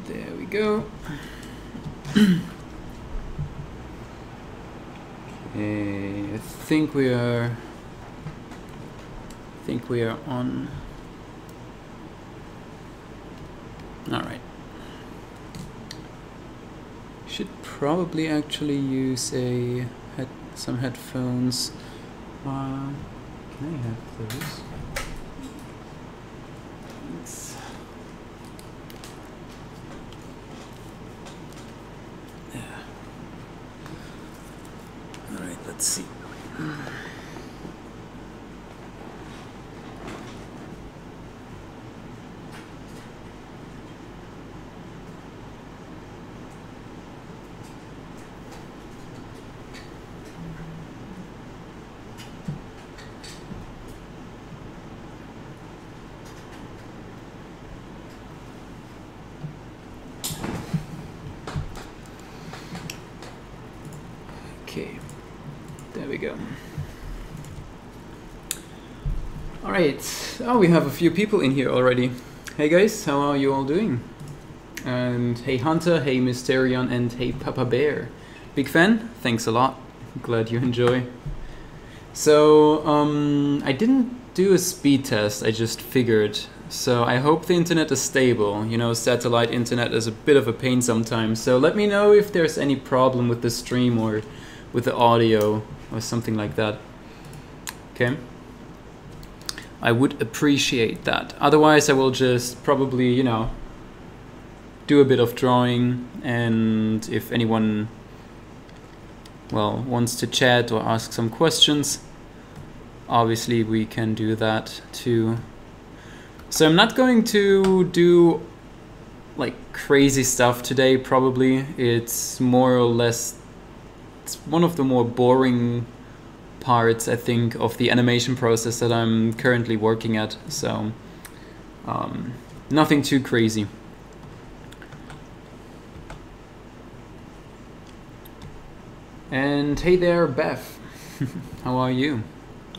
There we go. Okay, I think we are on. All right. Should probably actually use some headphones. Can I have those? Thanks. Yeah. All right. Let's see. Okay, there we go. All right, oh, we have a few people in here already. Hey guys, how are you all doing? And hey Hunter, hey Mysterion, and hey Papa Bear. Big fan, thanks a lot, glad you enjoy. So, I didn't do a speed test, I just figured. So I hope the internet is stable. You know, satellite internet is a bit of a pain sometimes. So let me know if there's any problem with the stream or with the audio or something like that. Okay, I would appreciate that. Otherwise I will just probably, you know, do a bit of drawing, and if anyone, well, wants to chat or ask some questions, obviously we can do that too. So I'm not going to do like crazy stuff today probably. It's more or less, it's one of the more boring parts, I think, of the animation process that I'm currently working at. So nothing too crazy. And hey there, Beth. How are you?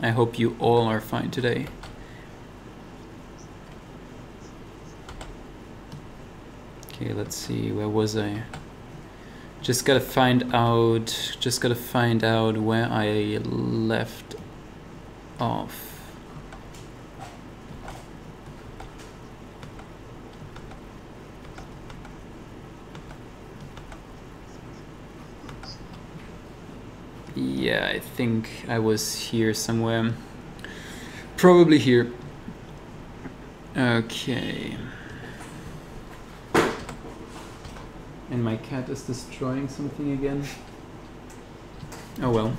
I hope you all are fine today. Okay, let's see, where was I? Just gotta find out where I left off. Yeah, I think I was here somewhere. Probably here. Okay. And my cat is destroying something again. Oh well.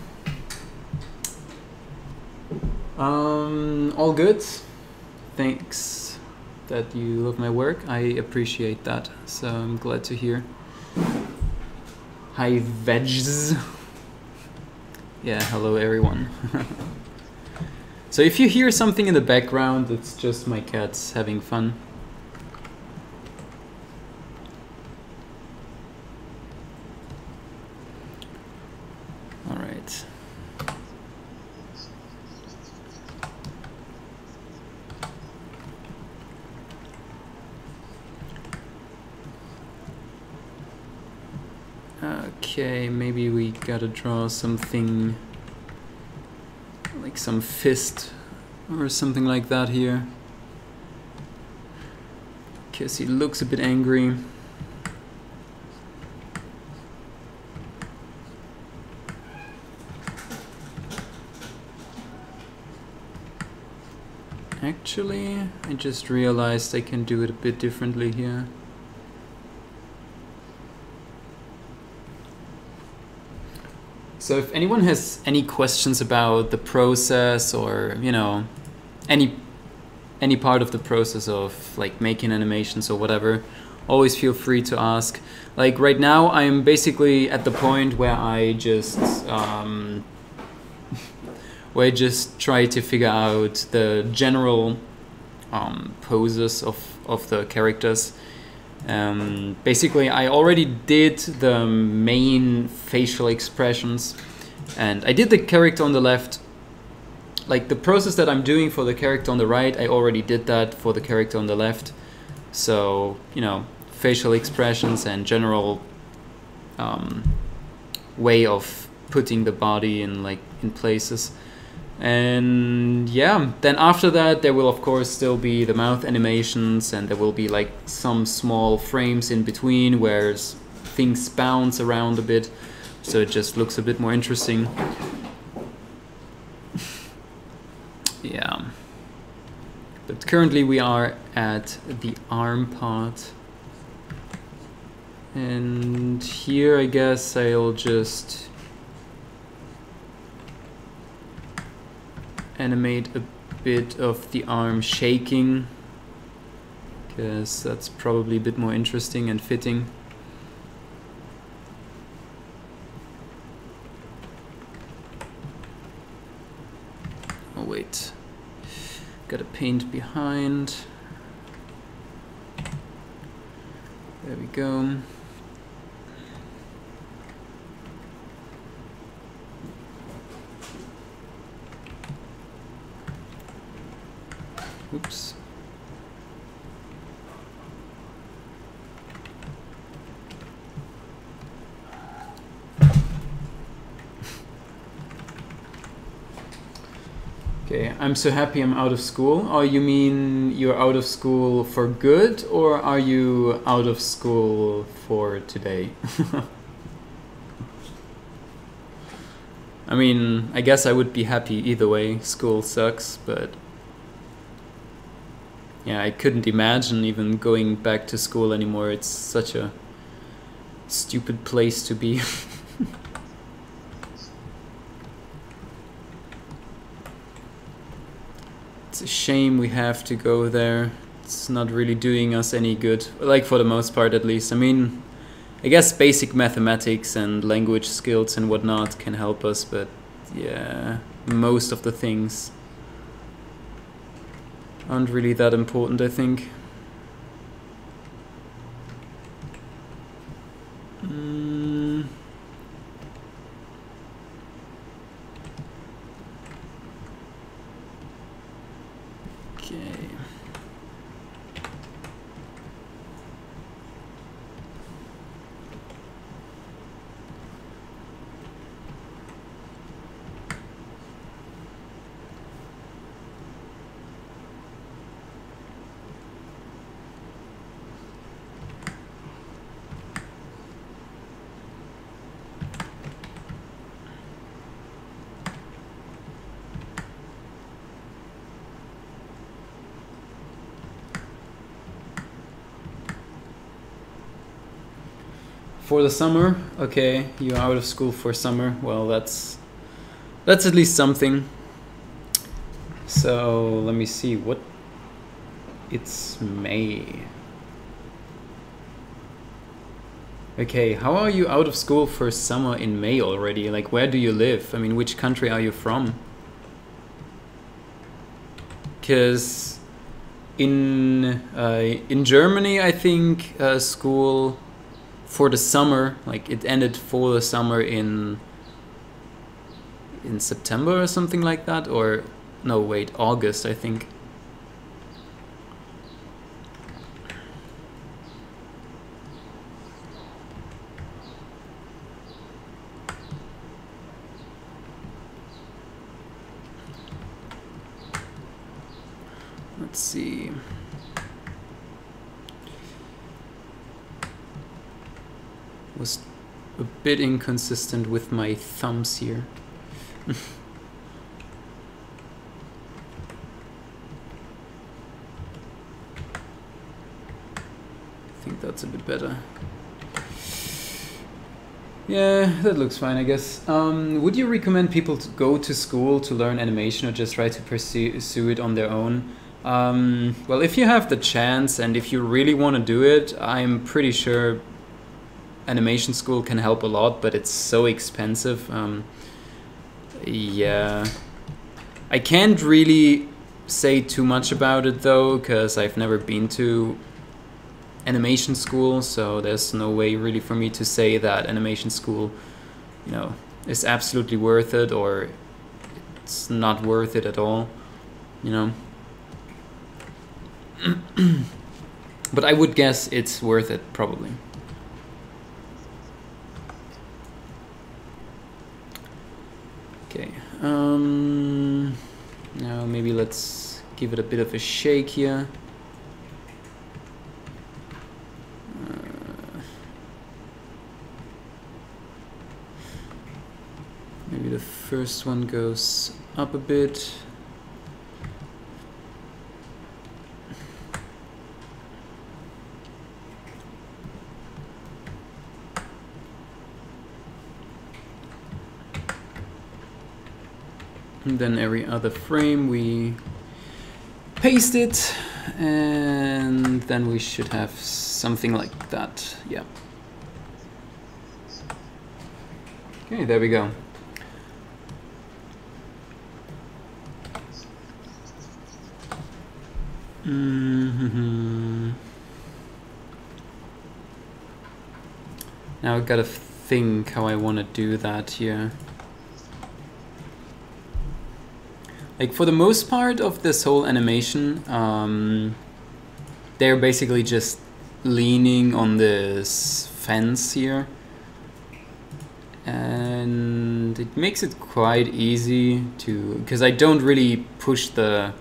All good. Thanks that you love my work. I appreciate that. So I'm glad to hear. Hi, Vegs. Yeah, hello everyone. So if you hear something in the background, it's just my cats having fun. All right. Okay, maybe we gotta draw something like some fist or something like that here. Because he looks a bit angry. Actually, I just realized I can do it a bit differently here. So if anyone has any questions about the process, or, you know, any part of the process of like making animations or whatever, always feel free to ask. Like right now I'm basically at the point where I just try to figure out the general poses of the characters. Basically I already did the main facial expressions, and I did the character on the left, like the process that I'm doing for the character on the right, I already did that for the character on the left. So, you know, facial expressions and general way of putting the body in places. And yeah, then after that there will of course still be the mouth animations, and there will be like some small frames in between where things bounce around a bit, so it just looks a bit more interesting. Yeah. But currently we are at the arm part. And here I guess I'll just animate a bit of the arm shaking, because that's probably a bit more interesting and fitting. Oh wait, gotta paint behind. There we go. Oops. Okay, I'm so happy I'm out of school. Oh, you mean you're out of school for good, or are you out of school for today? I mean, I guess I would be happy either way. School sucks, but yeah, I couldn't imagine even going back to school anymore. It's such a stupid place to be. It's a shame we have to go there. It's not really doing us any good, like for the most part at least. I mean, I guess basic mathematics and language skills and whatnot can help us, but yeah, most of the things aren't really that important, I think. Okay. For the summer, okay, you're out of school for summer. Well, that's at least something. So let me see what. It's May. Okay, how are you out of school for summer in May already? Like, where do you live? I mean, which country are you from? Because in Germany, I think school for the summer, like it ended for the summer in September or something like that, or no, wait, August, I think. Let's see. Was a bit inconsistent with my thumbs here. I think that's a bit better. Yeah, that looks fine, I guess. Would you recommend people to go to school to learn animation, or just try to pursue it on their own? Well, if you have the chance and if you really want to do it, I'm pretty sure animation school can help a lot, but it's so expensive. Yeah, I can't really say too much about it though, because I've never been to animation school, so there's no way really for me to say that animation school, you know, is absolutely worth it, or it's not worth it at all, you know. But I would guess it's worth it, probably. Okay, now maybe let's give it a bit of a shake here. Maybe the first one goes up a bit. And then every other frame we paste it, and then we should have something like that. Yeah. Okay, there we go. Now I've got to think how I want to do that here. Like, for the most part of this whole animation, they're basically just leaning on this fence here, and it makes it quite easy to, because I don't really push the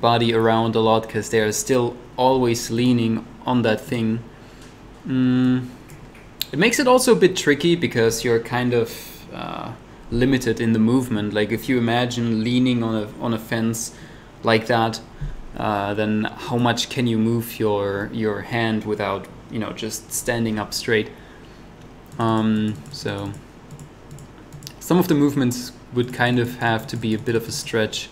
body around a lot, because they're still always leaning on that thing. It makes it also a bit tricky because you're kind of limited in the movement. Like, if you imagine leaning on a fence like that, then how much can you move your hand without, you know, just standing up straight? So some of the movements would kind of have to be a bit of a stretch.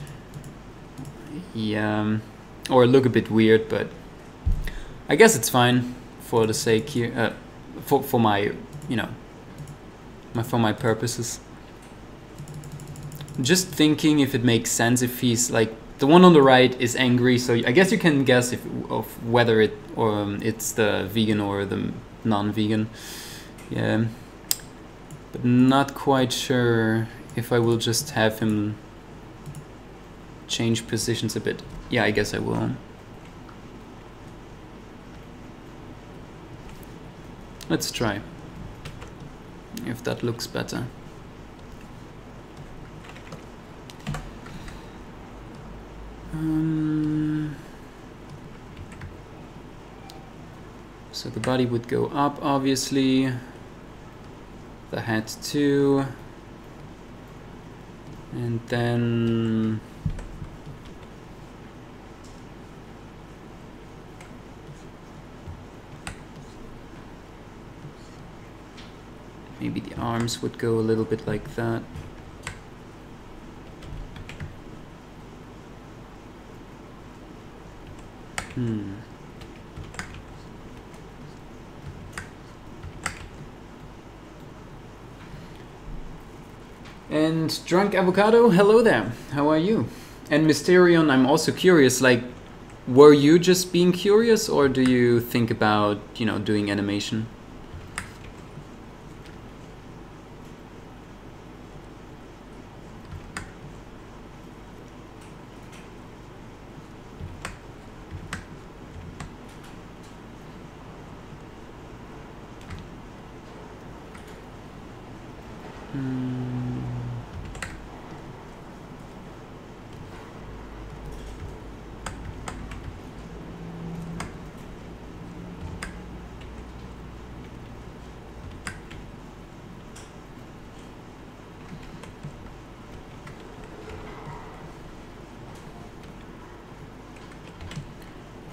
Yeah, or look a bit weird, but I guess it's fine for the sake here, for my, you know, for my purposes. Just thinking if it makes sense if he's like, the one on the right is angry, so I guess you can guess of whether it's the vegan or the non-vegan. Yeah, but not quite sure if I will just have him change positions a bit. Yeah, I guess I will. Let's try if that looks better. So the body would go up, obviously. The head too. And then maybe the arms would go a little bit like that. And Drunk Avocado, hello there. How are you? And Mysterion, I'm also curious, like, were you just being curious, or do you think about, you know, doing animation?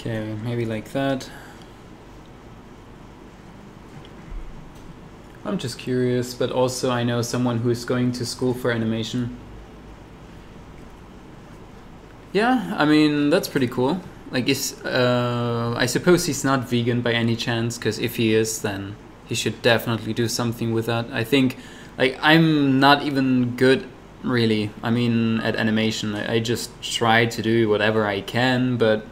Okay, maybe like that. I'm just curious, but also I know someone who is going to school for animation. Yeah, I mean, that's pretty cool. Like, I suppose he's not vegan by any chance, because if he is, then he should definitely do something with that. I think, like, I'm not even good, really, I mean, at animation. I just try to do whatever I can, but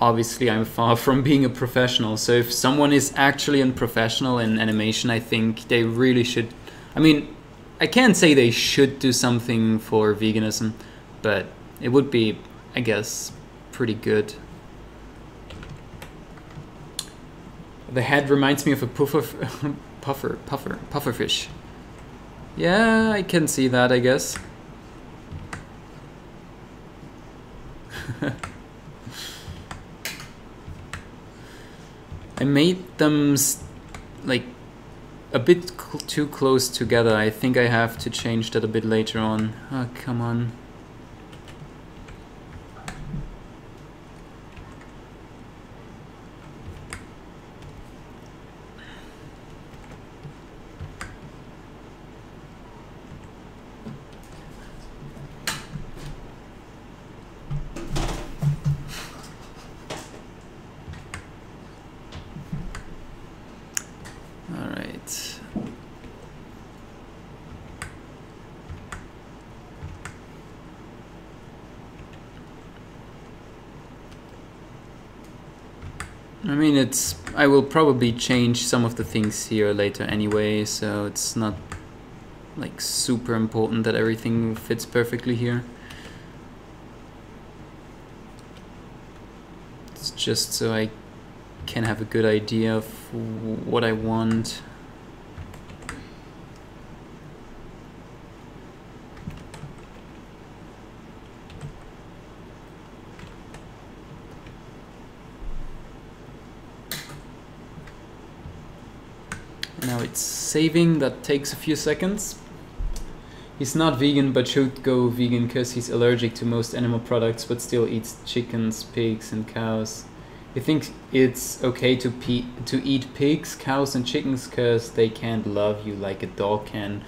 obviously I'm far from being a professional. So if someone is actually a professional in animation, I think they really should, I mean, I can't say they should do something for veganism, but it would be, I guess, pretty good. The head reminds me of a puffer fish. Yeah, I can see that, I guess. I made them like a bit too close together. I think I have to change that a bit later on. Oh, come on. I mean, I will probably change some of the things here later anyway, so it's not like super important that everything fits perfectly here. It's just so I can have a good idea of what I want. Now it's saving, that takes a few seconds. He's not vegan but should go vegan because he's allergic to most animal products but still eats chickens, pigs and cows. You think it's okay to eat pigs, cows and chickens because they can't love you like a dog can?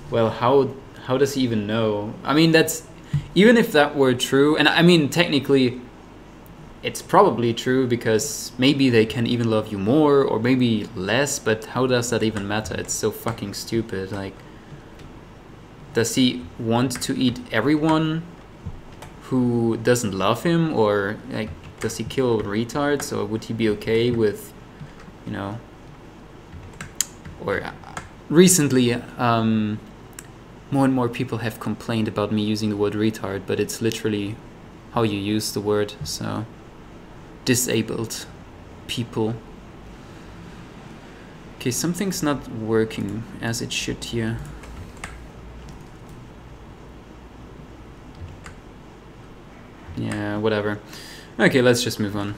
Well, how does he even know? I mean, that's, even if that were true, and I mean technically it's probably true because maybe they can even love you more or maybe less, but how does that even matter? It's so fucking stupid. Like, does he want to eat everyone who doesn't love him, or like does he kill retards, or would he be okay with, you know, or recently more and more people have complained about me using the word retard, but it's literally how you use the word, so disabled people. Okay, something's not working as it should here. Yeah, whatever. Okay, let's just move on.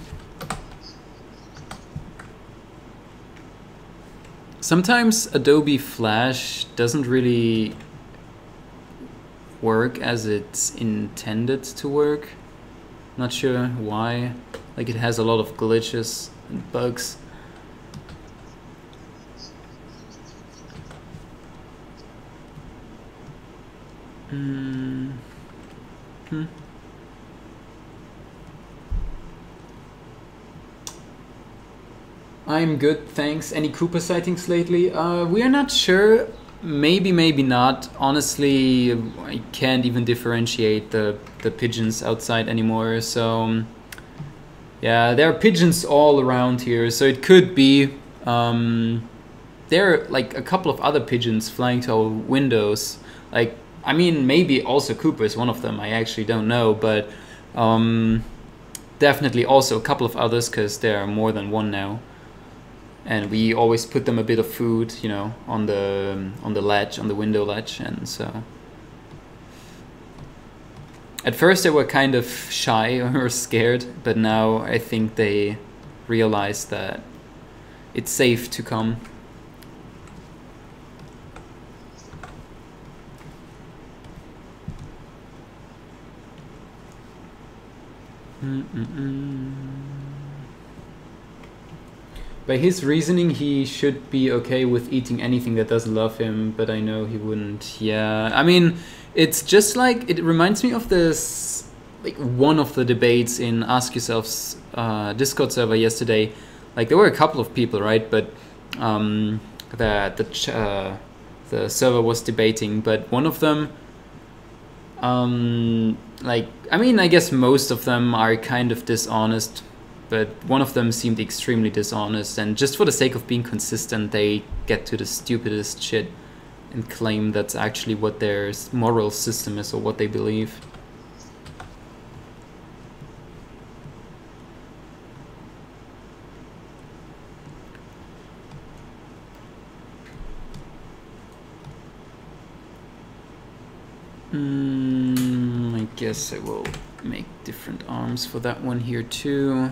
Sometimes Adobe Flash doesn't really work as it's intended to work. Not sure why. Like, it has a lot of glitches and bugs. I'm good, thanks. Any Cooper sightings lately? We are not sure. Maybe, maybe not. Honestly, I can't even differentiate the pigeons outside anymore. So, yeah, there are pigeons all around here. So it could be. There are like a couple of other pigeons flying to our windows. Like, I mean, maybe also Cooper is one of them. I actually don't know, but definitely also a couple of others because there are more than one now. And we always put them a bit of food, you know, on the ledge, on the window ledge, and so. At first they were kind of shy or scared, but now I think they realize that it's safe to come. By his reasoning, he should be okay with eating anything that doesn't love him, but I know he wouldn't. Yeah, I mean, it's just like, it reminds me of this, like one of the debates in Ask Yourself's Discord server yesterday. Like, there were a couple of people, right? But the server was debating, but one of them, like, I mean, I guess most of them are kind of dishonest. But one of them seemed extremely dishonest, and just for the sake of being consistent, they get to the stupidest shit. and claim that's actually what their moral system is or what they believe. I guess I will make different arms for that one here too.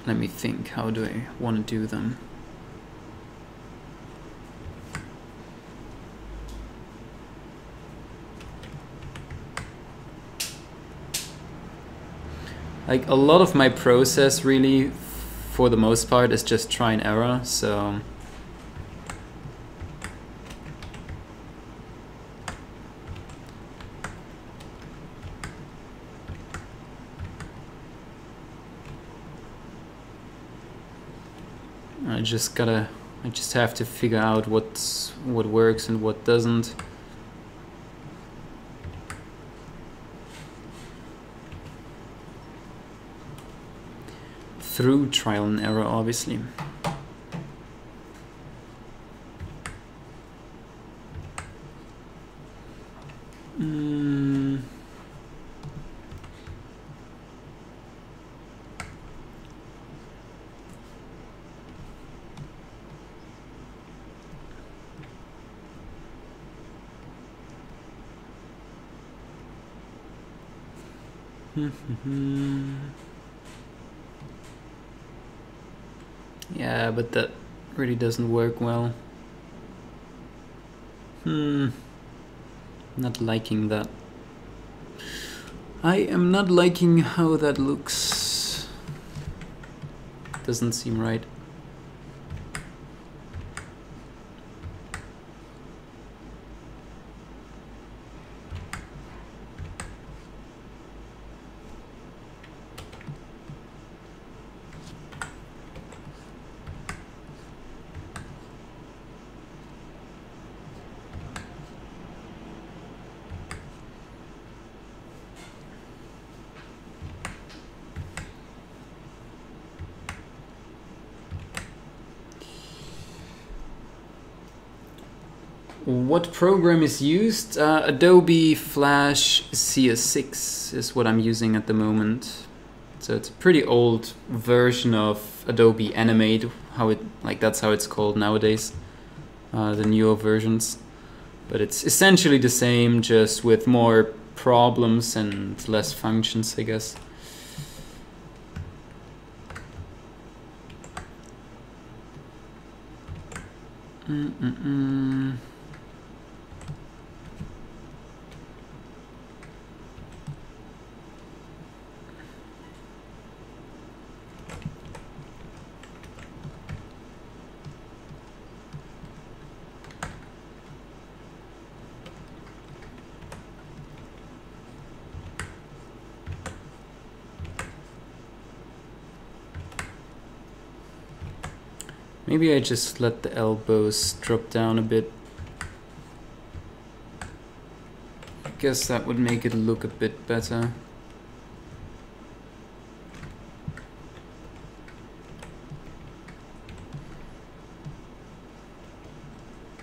Let me think, how do I want to do them? Like, a lot of my process really, for the most part, is just try and error, so... I just have to figure out what works and what doesn't. Through trial and error, obviously. Yeah, but that really doesn't work well. Not liking that. I am not liking how that looks. Doesn't seem right. What program is used? Adobe Flash CS6 is what I'm using at the moment. So it's a pretty old version of Adobe Animate, that's how it's called nowadays, the newer versions. But it's essentially the same, just with more problems and less functions, I guess. Maybe I just let the elbows drop down a bit. I guess that would make it look a bit better.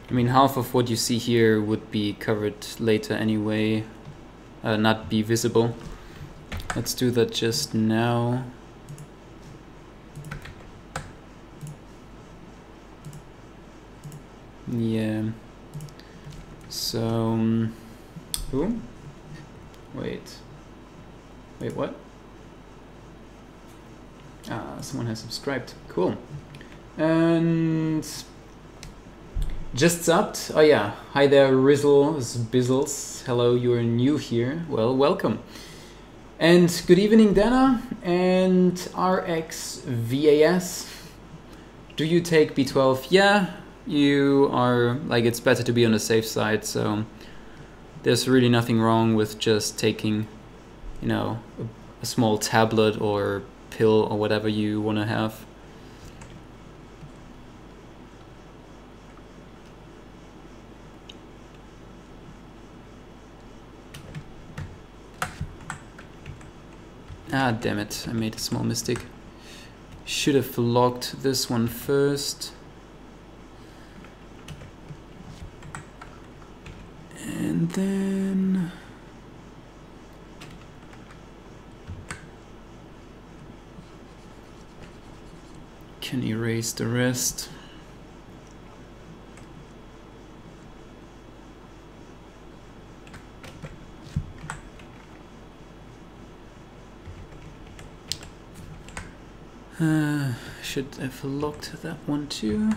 I mean, half of what you see here would be covered later anyway, not be visible. Let's do that just now. Yeah. So, who? Wait, what? Someone has subscribed. Cool. And just subbed. Oh yeah. Hi there, Rizzles Bizzles. Hello, you're new here. Well, welcome. And good evening, Dana and RXVAS. Do you take B12? Yeah. You are, like, it's better to be on the safe side, so there's really nothing wrong with just taking, you know, a small tablet or pill or whatever you want to have. Ah, damn it, I made a small mistake. Should have locked this one first. And then... can erase the rest. Should have locked that one too.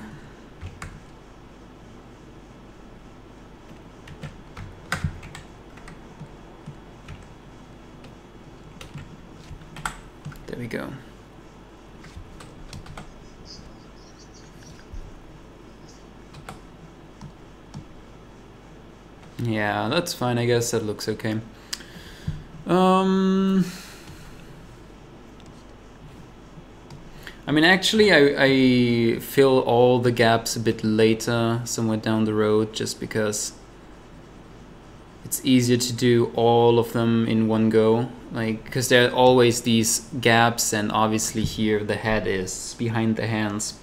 There we go. Yeah, that's fine, I guess that looks okay. I mean, actually, I fill all the gaps a bit later, somewhere down the road, just because it's easier to do all of them in one go. Like, because there are always these gaps, and obviously here the head is behind the hands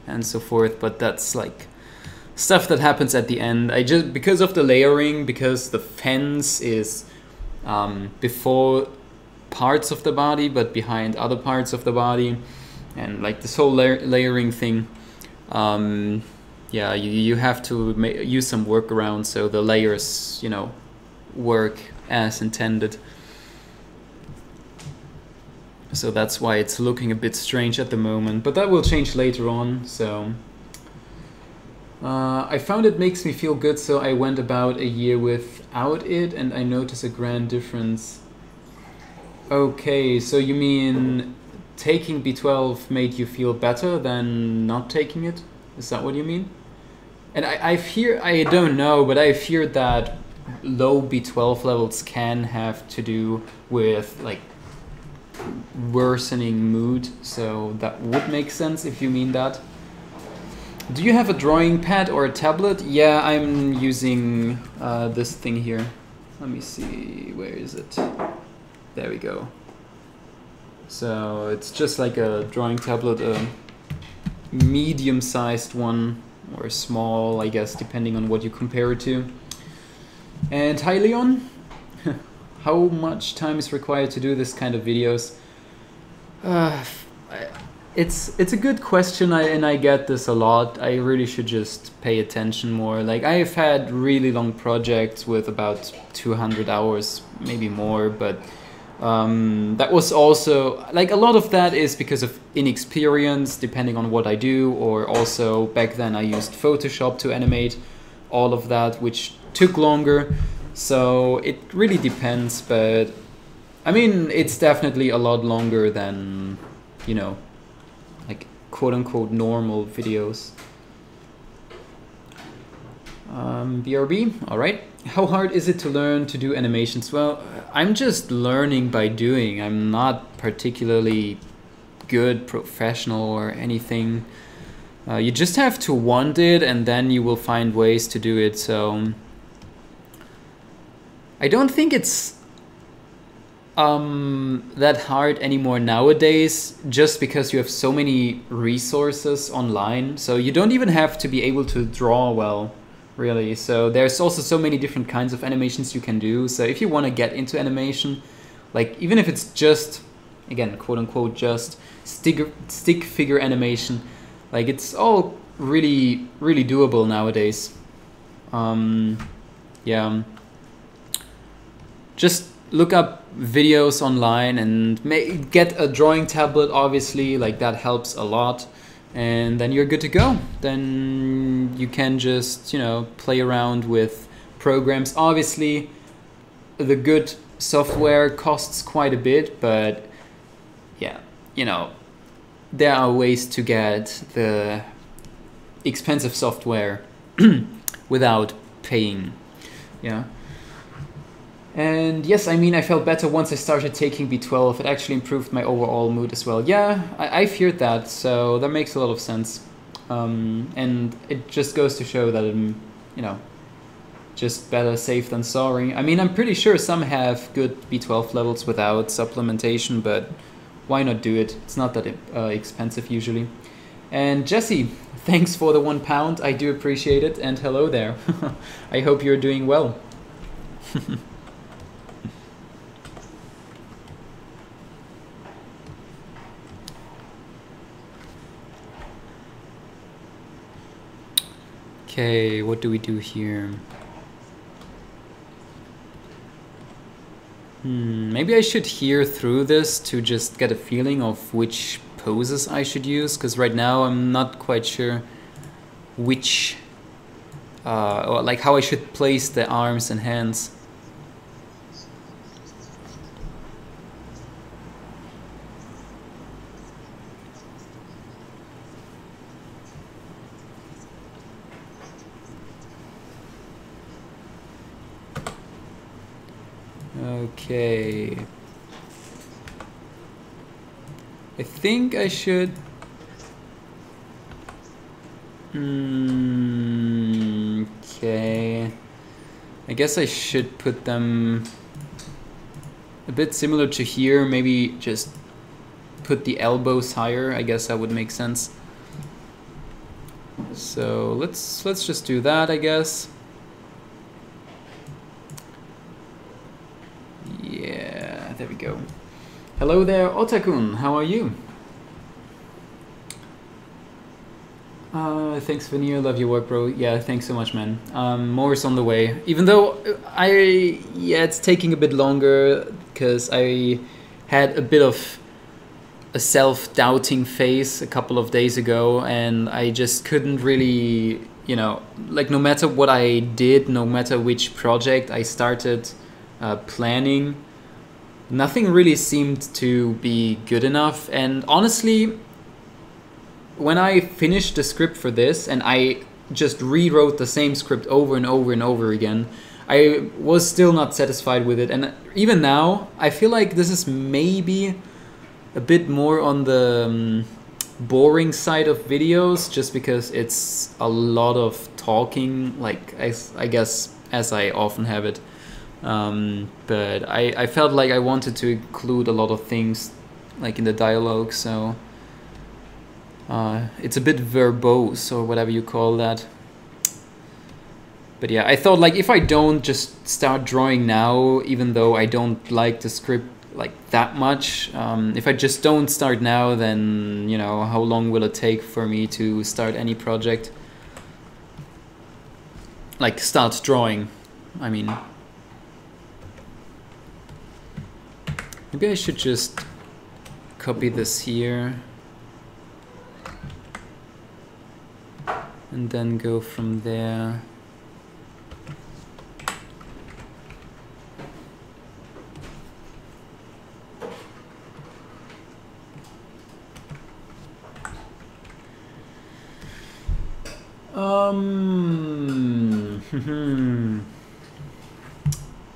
and so forth, but that's like stuff that happens at the end. I just, because of the layering, because the fence is before parts of the body, but behind other parts of the body, and like this whole layering thing, yeah, you have to use some workaround so the layers, you know, work as intended. So that's why it's looking a bit strange at the moment, but that will change later on. So I found it makes me feel good, so I went about a year without it, and I notice a grand difference. Okay, so you mean taking B12 made you feel better than not taking it? Is that what you mean? And I fear, I don't know, but I fear that low B12 levels can have to do with like worsening mood, so that would make sense if you mean that. Do you have a drawing pad or a tablet? Yeah, I'm using this thing here. Let me see, where is it? There we go. So it's just like a drawing tablet, a medium-sized one, or small, I guess, depending on what you compare it to. And hi, Leon. How much time is required to do this kind of videos? It's a good question, and I get this a lot. I really should just pay attention more. Like, I've had really long projects with about 200 hours, maybe more, but that was also, like, a lot of that is because of inexperience, depending on what I do, or also back then I used Photoshop to animate all of that, which took longer. So it really depends, but I mean, it's definitely a lot longer than, you know, like quote-unquote normal videos. BRB, all right. How hard is it to learn to do animations? Well, I'm just learning by doing. I'm not particularly good, professional, or anything. You just have to want it, and then you will find ways to do it. So I don't think it's that hard anymore nowadays, just because you have so many resources online. So you don't even have to be able to draw well, really. So there's also so many different kinds of animations you can do. So if you want to get into animation, like, even if it's just, again, quote unquote, just stick figure animation, like, it's all really, really doable nowadays. Yeah. Just look up videos online and get a drawing tablet, obviously, like, that helps a lot. And then you're good to go. Then you can just, you know, play around with programs. Obviously, the good software costs quite a bit, but yeah, you know, there are ways to get the expensive software without paying. Yeah. And yes, I mean, I felt better once I started taking B12. It actually improved my overall mood as well. Yeah, I feared that, so that makes a lot of sense. And it just goes to show that, you know, just better safe than sorry. I mean, I'm pretty sure some have good B12 levels without supplementation, but why not do it? It's not that expensive usually. And Jesse, thanks for the £1. I do appreciate it. And hello there. I hope you're doing well. Okay, what do we do here? Maybe I should hear through this to just get a feeling of which poses I should use, because right now I'm not quite sure which, or like how I should place the arms and hands. Okay. I think I should... Okay. I guess I should put them a bit similar to here. Maybe just put the elbows higher. I guess that would make sense. So let's just do that, I guess. Yeah, there we go. Hello there, Otakun. How are you? Thanks, Veneer. Love your work, bro. Yeah, thanks so much, man. More is on the way. Even though yeah, it's taking a bit longer because I had a bit of a self-doubting phase a couple of days ago, and I just couldn't really, you know, like no matter what I did, no matter which project I started planning, nothing really seemed to be good enough. And honestly, when I finished the script for this and I just rewrote the same script over and over and over again, I was still not satisfied with it. And even now, I feel like this is maybe a bit more on the boring side of videos, just because it's a lot of talking, like I guess as I often have it. But I felt like I wanted to include a lot of things like in the dialogue, so it's a bit verbose or whatever you call that. But yeah, I thought like if I don't just start drawing now, even though I don't like the script like that much, if I just don't start now, then, you know, how long will it take for me to start any project? Like start drawing, I mean. Maybe I should just copy this here and then go from there.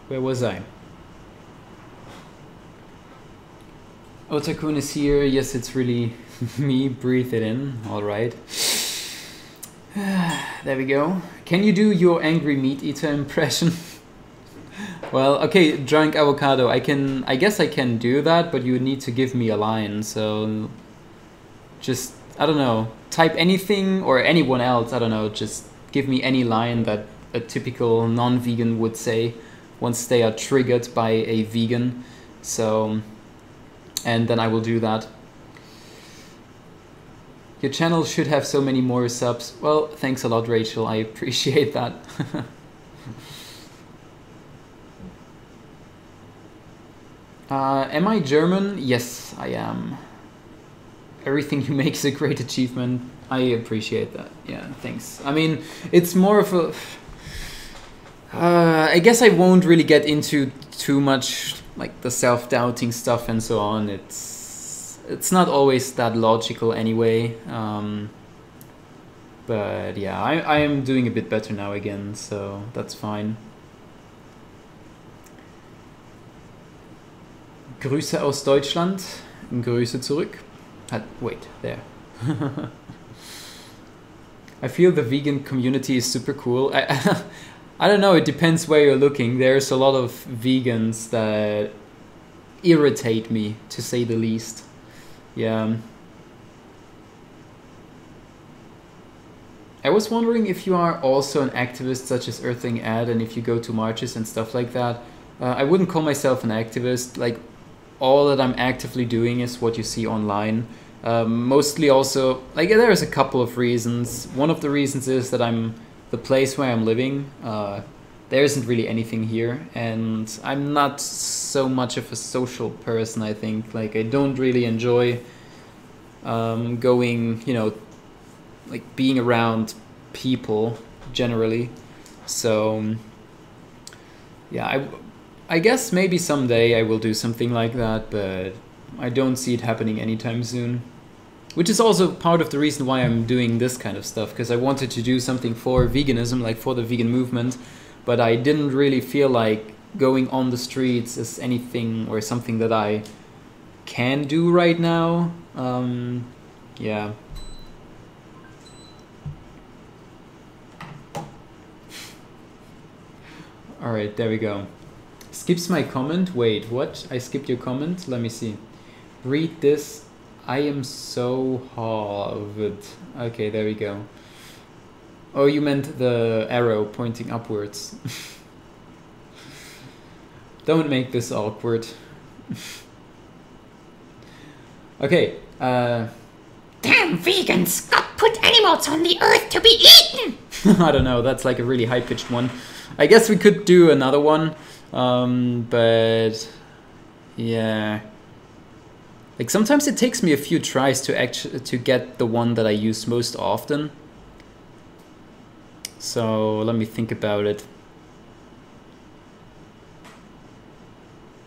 Where was I? Otakun is here. Yes, it's really me. Breathe it in. All right. There we go. Can you do your angry meat eater impression? Well, okay, drunk avocado. I guess I can do that, but you would need to give me a line. So just, I don't know, type anything, or anyone else, I don't know, just give me any line that a typical non-vegan would say once they are triggered by a vegan. So, and then I will do that. Your channel should have so many more subs. Well, thanks a lot, Rachel. I appreciate that. Am I German? Yes, I am. Everything you make is a great achievement. I appreciate that. Yeah, thanks. I mean, it's more of a... I guess I won't really get into too much like the self-doubting stuff and so on. It's not always that logical anyway. But yeah, I am doing a bit better now again, so that's fine. Grüße aus Deutschland. Grüße zurück. Wait, there. I feel the vegan community is super cool. I don't know, it depends where you're looking. There's a lot of vegans that irritate me, to say the least. Yeah. I was wondering if you are also an activist such as Earthling Ed, and if you go to marches and stuff like that. I wouldn't call myself an activist. Like, all that I'm actively doing is what you see online. Mostly also, like, there's a couple of reasons. One of the reasons is that the place where I'm living, there isn't really anything here, and I'm not so much of a social person, I think. Like, I don't really enjoy going, you know, like being around people generally. So yeah, I guess maybe someday I will do something like that, but I don't see it happening anytime soon. Which is also part of the reason why I'm doing this kind of stuff, because I wanted to do something for veganism, like for the vegan movement, but I didn't really feel like going on the streets is anything or something that I can do right now. Yeah. Alright, there we go. Skips my comment? Wait, what? I skipped your comment? Let me see. Read this. I am so Harvard. Okay, there we go. Oh, you meant the arrow pointing upwards. Don't make this awkward. Okay. Damn vegans! God put animals on the earth to be eaten! I don't know, that's like a really high-pitched one. I guess we could do another one, but yeah. Like, sometimes it takes me a few tries to get the one that I use most often. So let me think about it.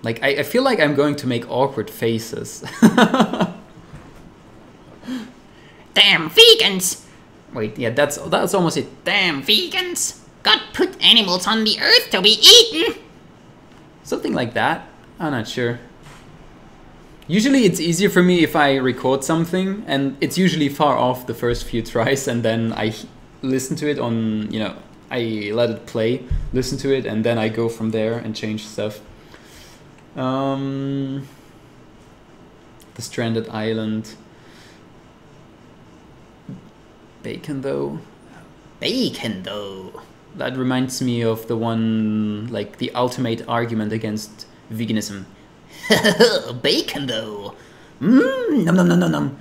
Like, I feel like I'm going to make awkward faces. Damn vegans! Wait, yeah, that's almost it. Damn vegans! God put animals on the earth to be eaten! Something like that. I'm not sure. Usually it's easier for me if I record something, and it's usually far off the first few tries, and then I listen to it on, you know, I let it play, listen to it, and then I go from there and change stuff. The Stranded Island. Bacon though. Bacon though. That reminds me of the one, like, the ultimate argument against veganism. Bacon though. Mmm, nom nom nom nom nom.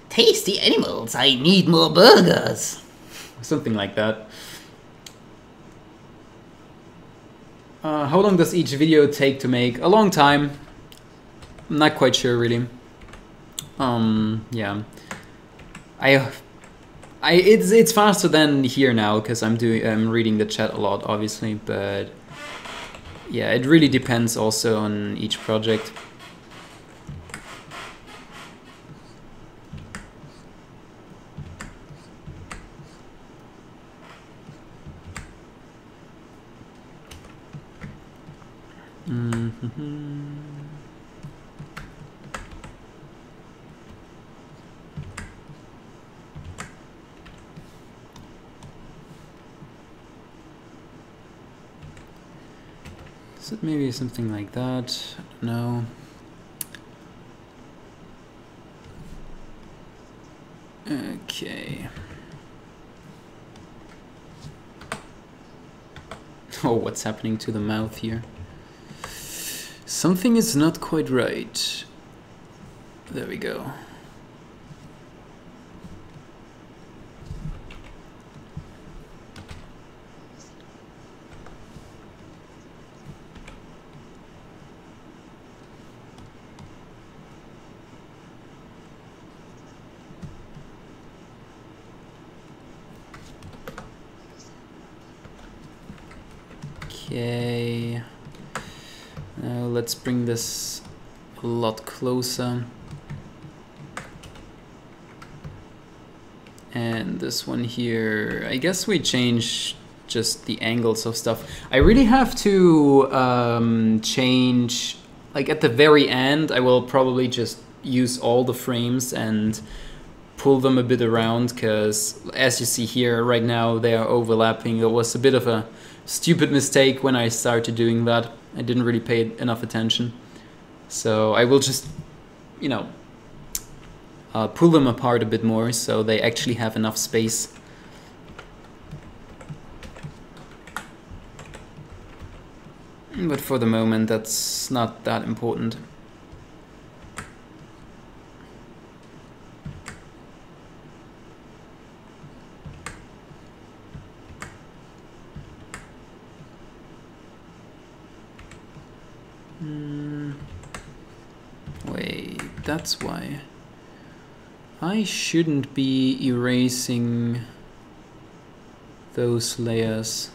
Tasty animals, I need more burgers. Something like that. How long does each video take to make? A long time. I'm not quite sure really. Yeah. It's faster than here now because I'm reading the chat a lot, obviously, but yeah, it really depends also on each project. Is it maybe something like that? No. Okay. Oh, what's happening to the mouth here? Something is not quite right. There we go. Okay, now let's bring this a lot closer. And this one here, I guess we change just the angles of stuff. I really have to change, like at the very end, I will probably just use all the frames and pull them a bit around, because as you see here right now they are overlapping. It was a bit of a stupid mistake when I started doing that. I didn't really pay enough attention. So I will just, you know, pull them apart a bit more so they actually have enough space. But for the moment that's not that important. Wait, that's why I shouldn't be erasing those layers.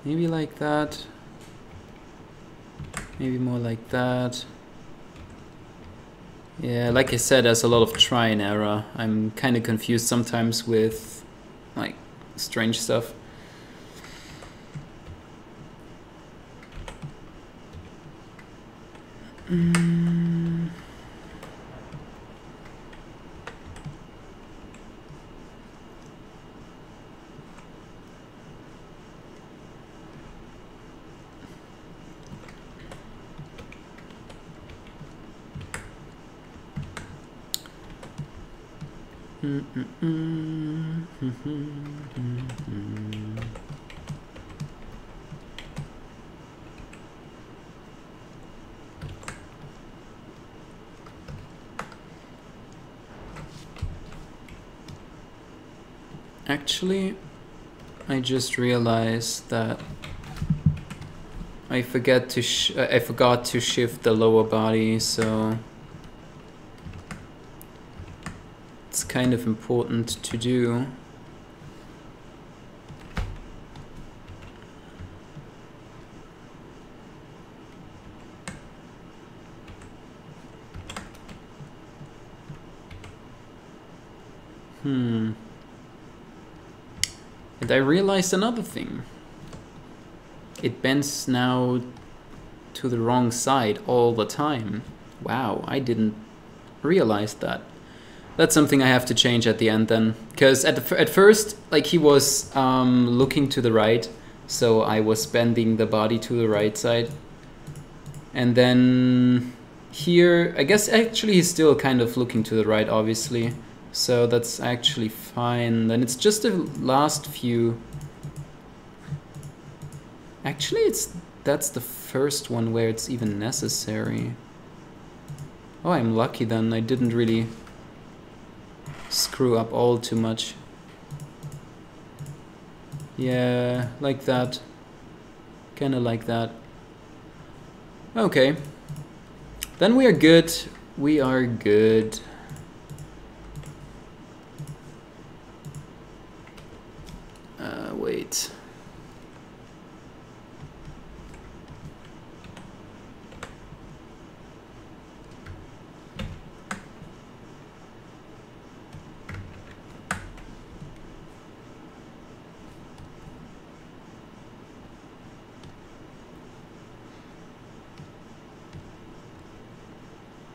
Maybe like that. Maybe more like that. Yeah, like I said, there's a lot of try and error. I'm kind of confused sometimes with like strange stuff. Actually, I just realized that I forgot to shift the lower body, so it's kind of important to do. And I realized another thing. It bends now to the wrong side all the time. Wow, I didn't realize that. That's something I have to change at the end then. Because at first, like, he was looking to the right, so I was bending the body to the right side. And then here, I guess actually he's still kind of looking to the right, obviously. So that's actually fine. Then it's just the last few. Actually, that's the first one where it's even necessary. Oh, I'm lucky then. I didn't really screw up all too much. Yeah, like that. Kinda like that. Okay. Then we are good. We are good. Wait.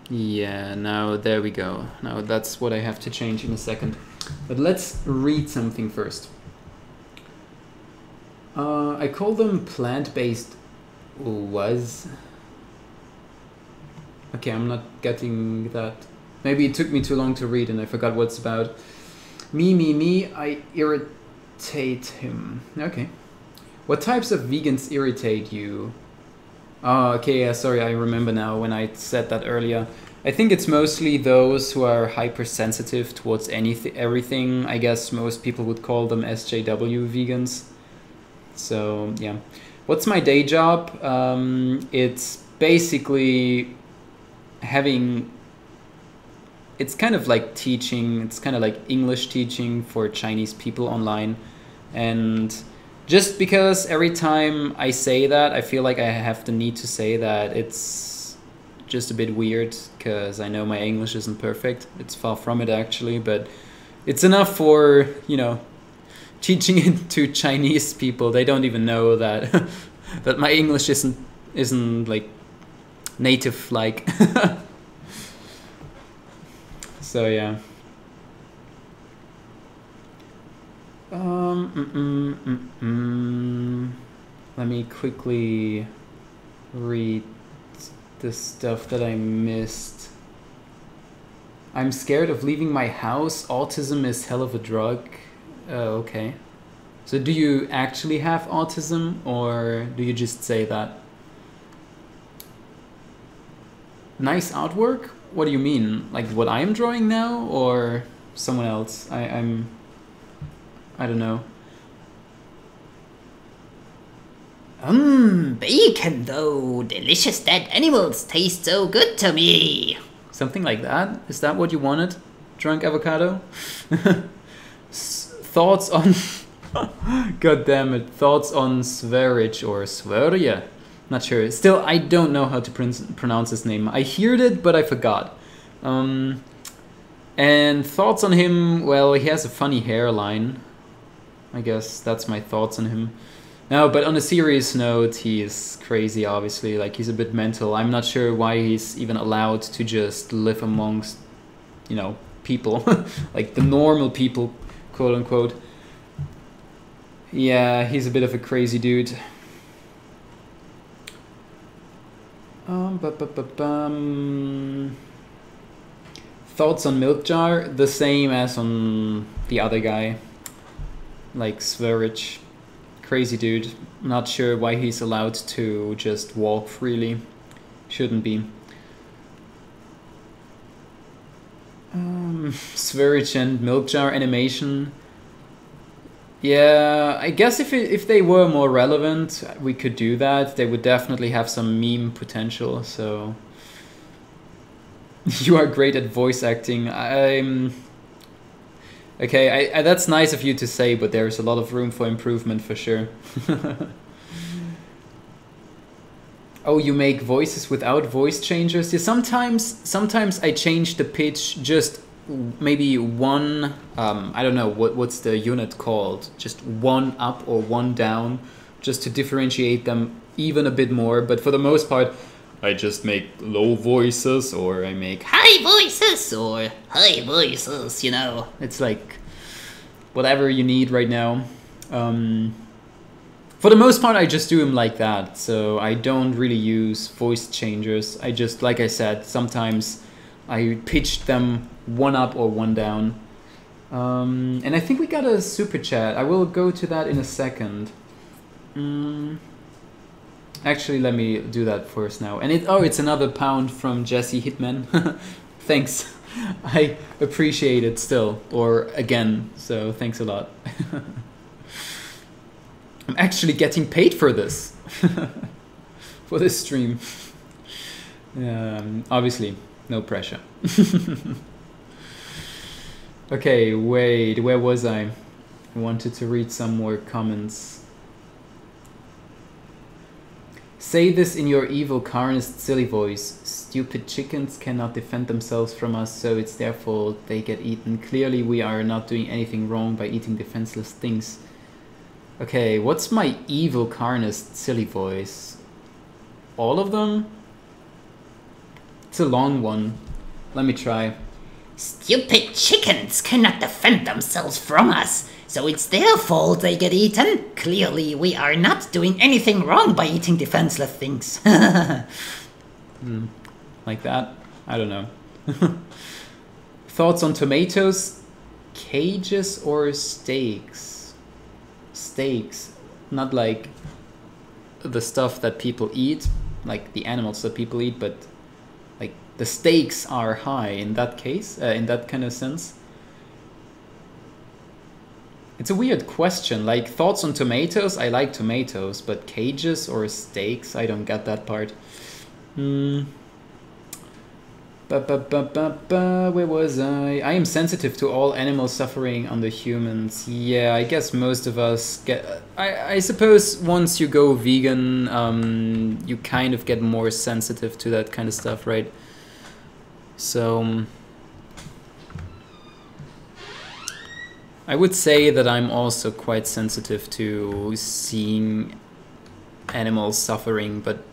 Yeah, now there we go. Now that's what I have to change in a second. But let's read something first. I call them plant-based was. Okay, I'm not getting that. Maybe it took me too long to read and I forgot what it's about. Me, I irritate him. Okay. What types of vegans irritate you? Oh, okay, yeah, sorry, I remember now when I said that earlier. I think it's mostly those who are hypersensitive towards everything. I guess most people would call them SJW vegans. So, yeah. What's my day job? It's basically having it's kind of like teaching. It's kind of like English teaching for Chinese people online, and just because every time I say that, I feel like I have the need to say that it's just a bit weird because I know my English isn't perfect. It's far from it actually, but it's enough for, you know, teaching it to Chinese people. They don't even know that that my English isn't like native like. So yeah. Let me quickly read the stuff that I missed. I'm scared of leaving my house. Autism is hell of a drug. Oh, okay. So do you actually have autism, or do you just say that? Nice artwork? What do you mean? Like what I'm drawing now, or someone else? I don't know. Bacon though. Delicious dead animals taste so good to me. Something like that? Is that what you wanted? Drunk avocado? Thoughts on... God damn it. Thoughts on Sverige or Sverige? Not sure. Still, I don't know how to pronounce his name. I heard it, but I forgot. And thoughts on him, well, he has a funny hairline. I guess that's my thoughts on him. No, but on a serious note, he is crazy, obviously. Like, he's a bit mental. I'm not sure why he's even allowed to just live amongst, you know, people. Like, the normal people, quote unquote. Yeah, he's a bit of a crazy dude. Thoughts on Milk Jar? The same as on the other guy. Like Sverige. Crazy dude. Not sure why he's allowed to just walk freely. Shouldn't be. Sverige and Milk Jar animation. Yeah, I guess if they were more relevant, we could do that. They would definitely have some meme potential, so... You are great at voice acting. Okay, that's nice of you to say, but there's a lot of room for improvement for sure. Oh, you make voices without voice changers? Yeah, sometimes I change the pitch just maybe one, I don't know, what's the unit called? Just one up or one down, just to differentiate them even a bit more. But for the most part, I just make low voices, or I make high voices, or high voices, you know. It's like whatever you need right now. For the most part, I just do them like that. So I don't really use voice changers. I just, like I said, sometimes I pitched them one up or one down. And I think we got a super chat. I will go to that in a second. Actually, let me do that first now. And it's another pound from Jesse Hitman. Thanks. I appreciate it still, or again, so thanks a lot. I'm actually getting paid for this. For this stream. Obviously, no pressure. Okay, wait, where was I? I wanted to read some more comments. Say this in your evil carnist silly voice. Stupid chickens cannot defend themselves from us, so it's their fault they get eaten. Clearly we are not doing anything wrong by eating defenseless things. Okay, what's my evil carnist silly voice? All of them? It's a long one. Let me try. Stupid chickens cannot defend themselves from us, so it's their fault they get eaten. Clearly, we are not doing anything wrong by eating defenseless things. Like that? I don't know. Thoughts on tomatoes? Cages or steaks? Steaks. Not like the stuff that people eat, like the animals that people eat, but like the stakes are high in that case, in that kind of sense. It's a weird question. Like, thoughts on tomatoes? I like tomatoes, but cages or steaks? I don't get that part. Where was I? I am sensitive to all animal suffering on the humans. Yeah, I guess most of us get... I suppose once you go vegan, you kind of get more sensitive to that kind of stuff, right? So... I would say that I'm also quite sensitive to seeing animals suffering, but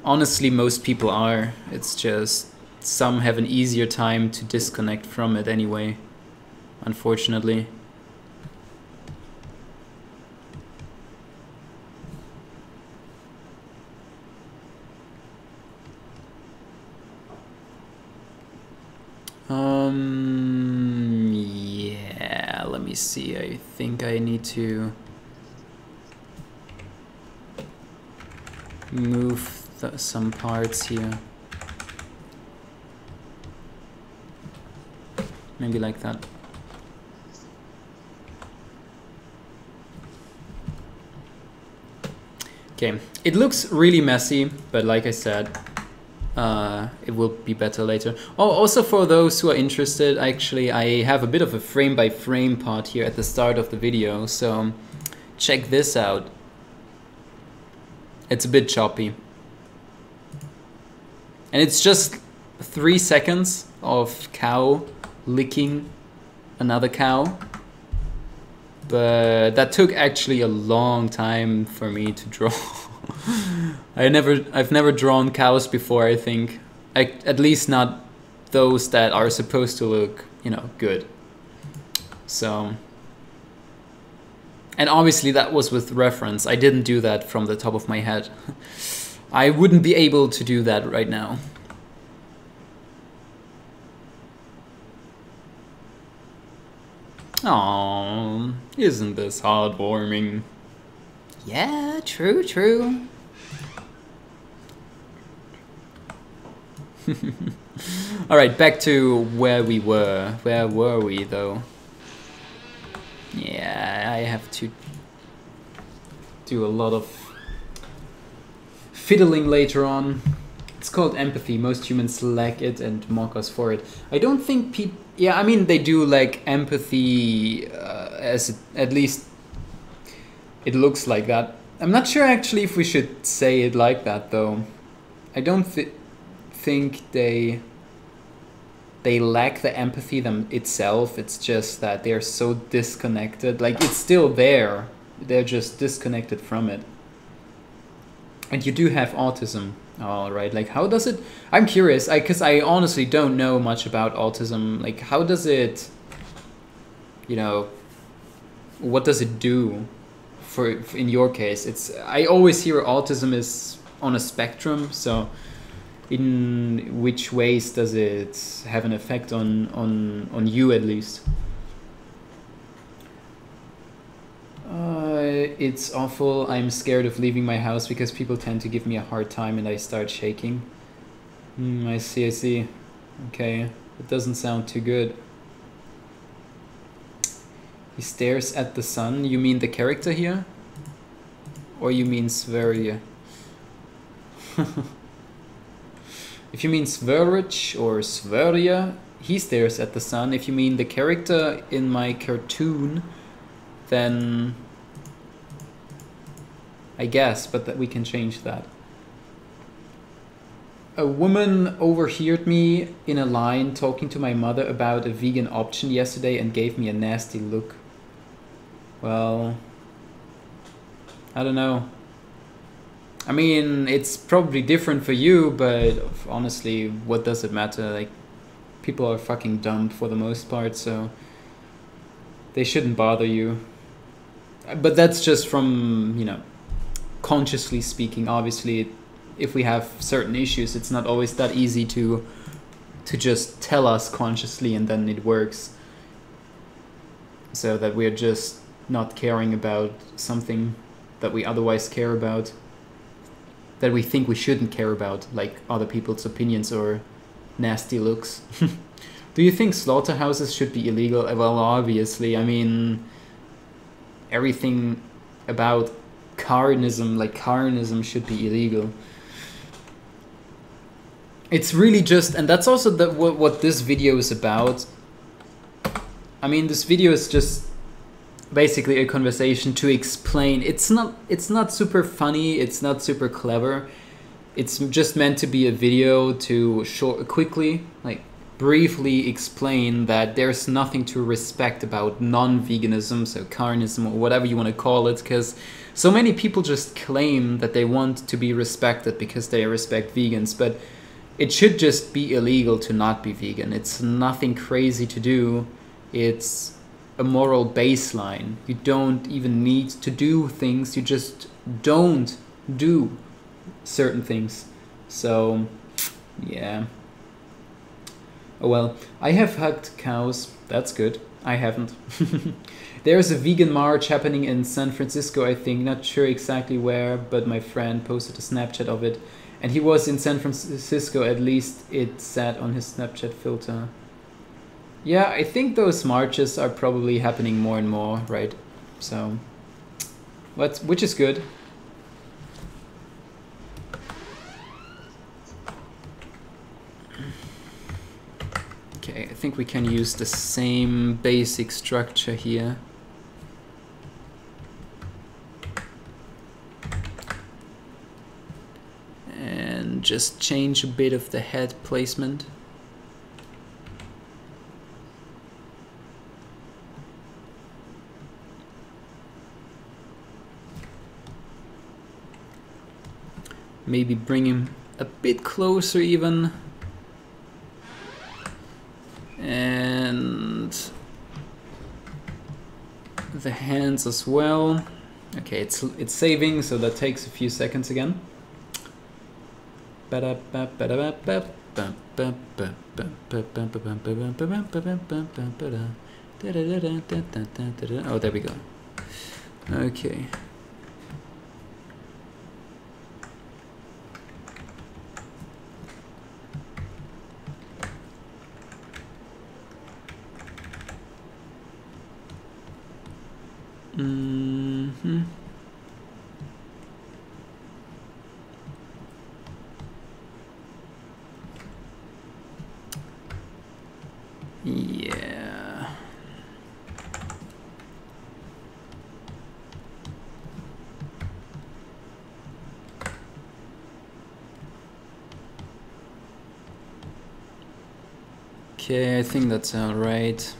honestly most people are. It's just some have an easier time to disconnect from it anyway, unfortunately. Yeah, let me see. I think I need to move some parts here. Maybe like that. Okay, it looks really messy, but like I said, it will be better later. Oh, also for those who are interested, actually I have a bit of a frame-by-frame part here at the start of the video, so check this out. It's a bit choppy. And it's just 3 seconds of cow licking another cow. But that took actually a long time for me to draw. I've never drawn cows before, I think. At least not those that are supposed to look, you know, good. So... And obviously that was with reference. I didn't do that from the top of my head. I wouldn't be able to do that right now. Aww, isn't this heartwarming? Yeah, true, true. Alright, back to where we were. Where were we, though? Yeah, I have to do a lot of fiddling later on. It's called empathy. Most humans lack it and mock us for it. I don't think people... Yeah, I mean, they do lack empathy, at least it looks like that. I'm not sure actually if we should say it like that, though. I don't think they lack the empathy itself. It's just that they're so disconnected. Like, it's still there. They're just disconnected from it. And you do have autism. All right. Like, how does it... I'm curious, because I honestly don't know much about autism. Like, how does it... You know... What does it do in your case? I always hear autism is on a spectrum, so... In which ways does it have an effect on you, at least? It's awful. I'm scared of leaving my house because people tend to give me a hard time and I start shaking. I see, I see. Okay, it doesn't sound too good. He stares at the sun. You mean the character here? Or you mean Sverige? If you mean Sverige or Sverige, he stares at the sun. If you mean the character in my cartoon, then I guess, but that we can change that. A woman overheard me in a line talking to my mother about a vegan option yesterday and gave me a nasty look. Well, I don't know. I mean, it's probably different for you, but honestly, what does it matter? Like, people are fucking dumb for the most part, so they shouldn't bother you. But that's just from, you know, consciously speaking. Obviously, if we have certain issues, it's not always that easy to just tell us consciously and then it works. So that we're just not caring about something that we otherwise care about, that we think we shouldn't care about, like other people's opinions or nasty looks. Do you think slaughterhouses should be illegal? Well, obviously. I mean, everything about carnism, like carnism, should be illegal. it's really just, and that's also what this video is about. I mean, this video is just basically a conversation to explain. It's not super funny, it's not super clever. It's just meant to be a video to quickly, like briefly explain that there's nothing to respect about non-veganism, so carnism or whatever you want to call it, because so many people just claim that they want to be respected because they respect vegans, but it should just be illegal to not be vegan. It's nothing crazy to do. It's a moral baseline. You don't even need to do things, you just don't do certain things. So yeah. Oh well, I have hugged cows. That's good. I haven't. There's a vegan march happening in San Francisco, I think. Not sure exactly where, but my friend posted a Snapchat of it. And he was in San Francisco, at least it said on his Snapchat filter. Yeah, I think those marches are probably happening more and more, right? So, which is good. Okay, I think we can use the same basic structure here. And just change a bit of the head placement. Maybe bring him a bit closer even. And the hands as well. Okay, it's saving, so that takes a few seconds again. Oh, there we go. Okay. Mm-hmm. Yeah. Okay, I think that's all right.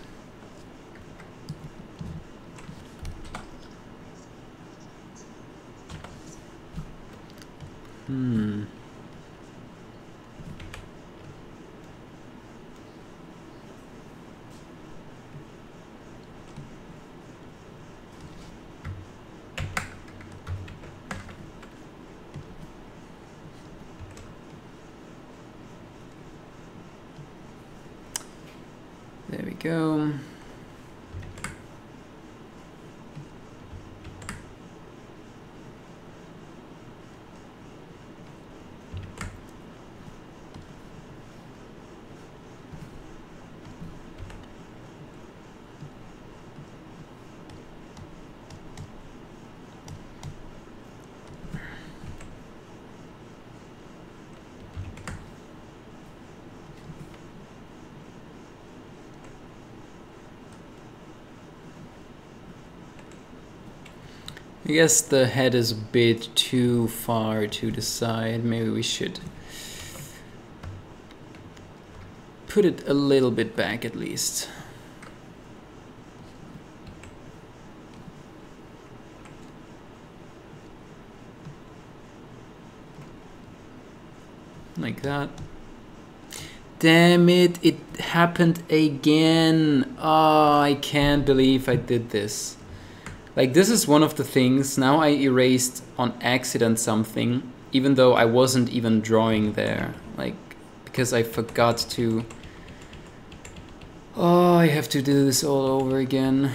There we go. I guess the head is a bit too far to the side. Maybe we should put it a little bit back at least. Like that. Damn it, it happened again. Oh, I can't believe I did this. Like, this is one of the things. Now I erased on accident something, even though I wasn't even drawing there. Like, because I forgot to. Oh, I have to do this all over again.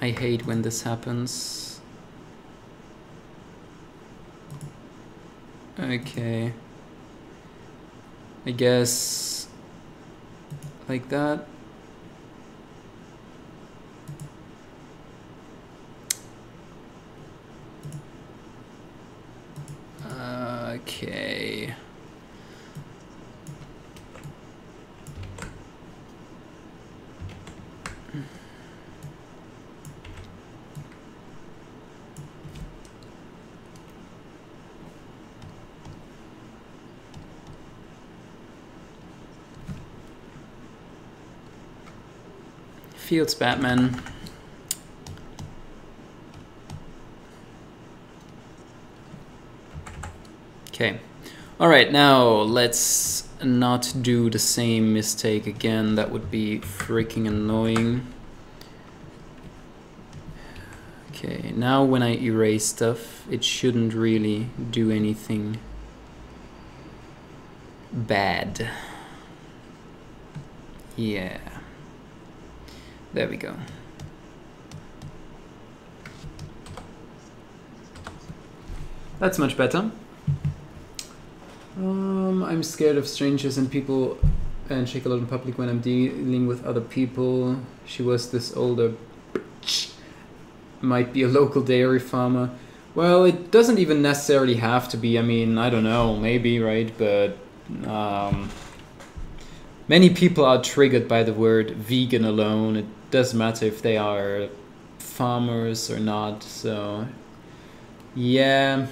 I hate when this happens. Okay. I guess like that. Okay. Fields Batman. Okay. Alright, now let's not do the same mistake again. That would be freaking annoying. Okay, now when I erase stuff, it shouldn't really do anything bad. Yeah. There we go. That's much better. I'm scared of strangers and people and shake a lot in public when I'm dealing with other people. She was this older bitch. Might be a local dairy farmer. Well, it doesn't even necessarily have to be. I mean, I don't know, maybe, right? But many people are triggered by the word vegan alone. It doesn't matter if they are farmers or not. So, yeah.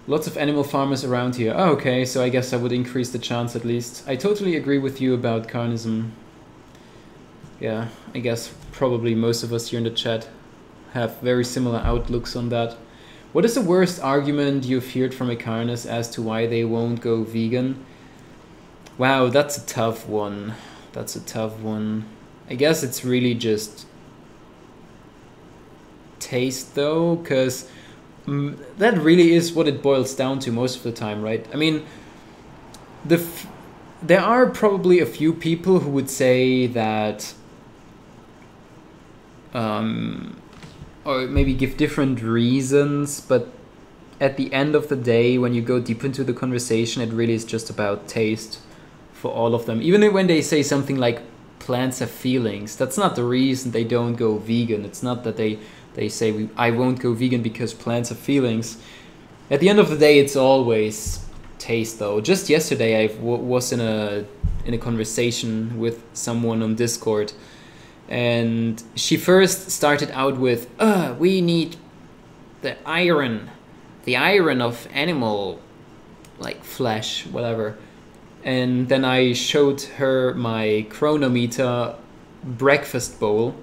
Lots of animal farmers around here. Oh, okay, so I guess I would increase the chance at least. I totally agree with you about carnism. Yeah, I guess probably most of us here in the chat have very similar outlooks on that. What is the worst argument you've heard from a carnist as to why they won't go vegan? Wow, that's a tough one. That's a tough one. I guess it's really just taste though, because that really is what it boils down to most of the time, right? I mean, there are probably a few people who would say that, or maybe give different reasons, but at the end of the day, when you go deep into the conversation, it really is just about taste for all of them. Even when they say something like plants have feelings, that's not the reason they don't go vegan. It's not that they say, I won't go vegan because plants have feelings. At the end of the day, it's always taste though. Just yesterday, I was in a conversation with someone on Discord, and she first started out with, we need the iron of animal, like flesh, whatever. And then I showed her my Chronometer breakfast bowl.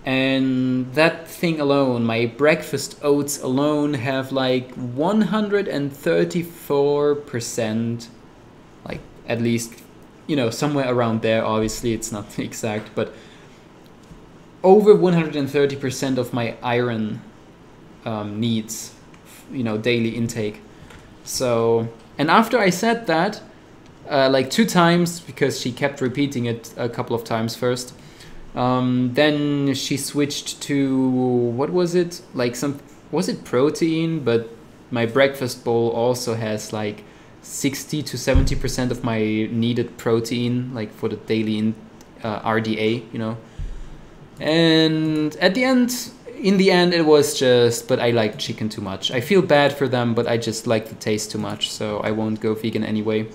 And that thing alone, my breakfast oats alone, have like 134%, like at least, you know, somewhere around there. Obviously, it's not exact, but over 130% of my iron needs, you know, daily intake. So, and after I said that, like 2 times, because she kept repeating it a couple of times first, then she switched to, what was it? Like was it protein? But my breakfast bowl also has like 60 to 70% of my needed protein, like for the daily RDA, you know. And in the end, it was just, but I like chicken too much. I feel bad for them, but I just like the taste too much, so I won't go vegan anyway.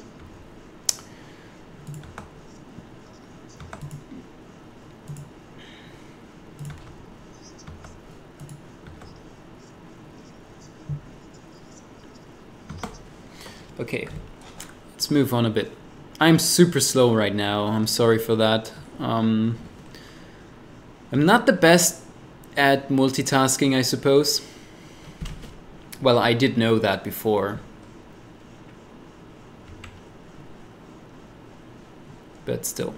Okay, let's move on a bit. I'm super slow right now. I'm sorry for that. I'm not the best at multitasking, I suppose. Well, I did know that before. But still.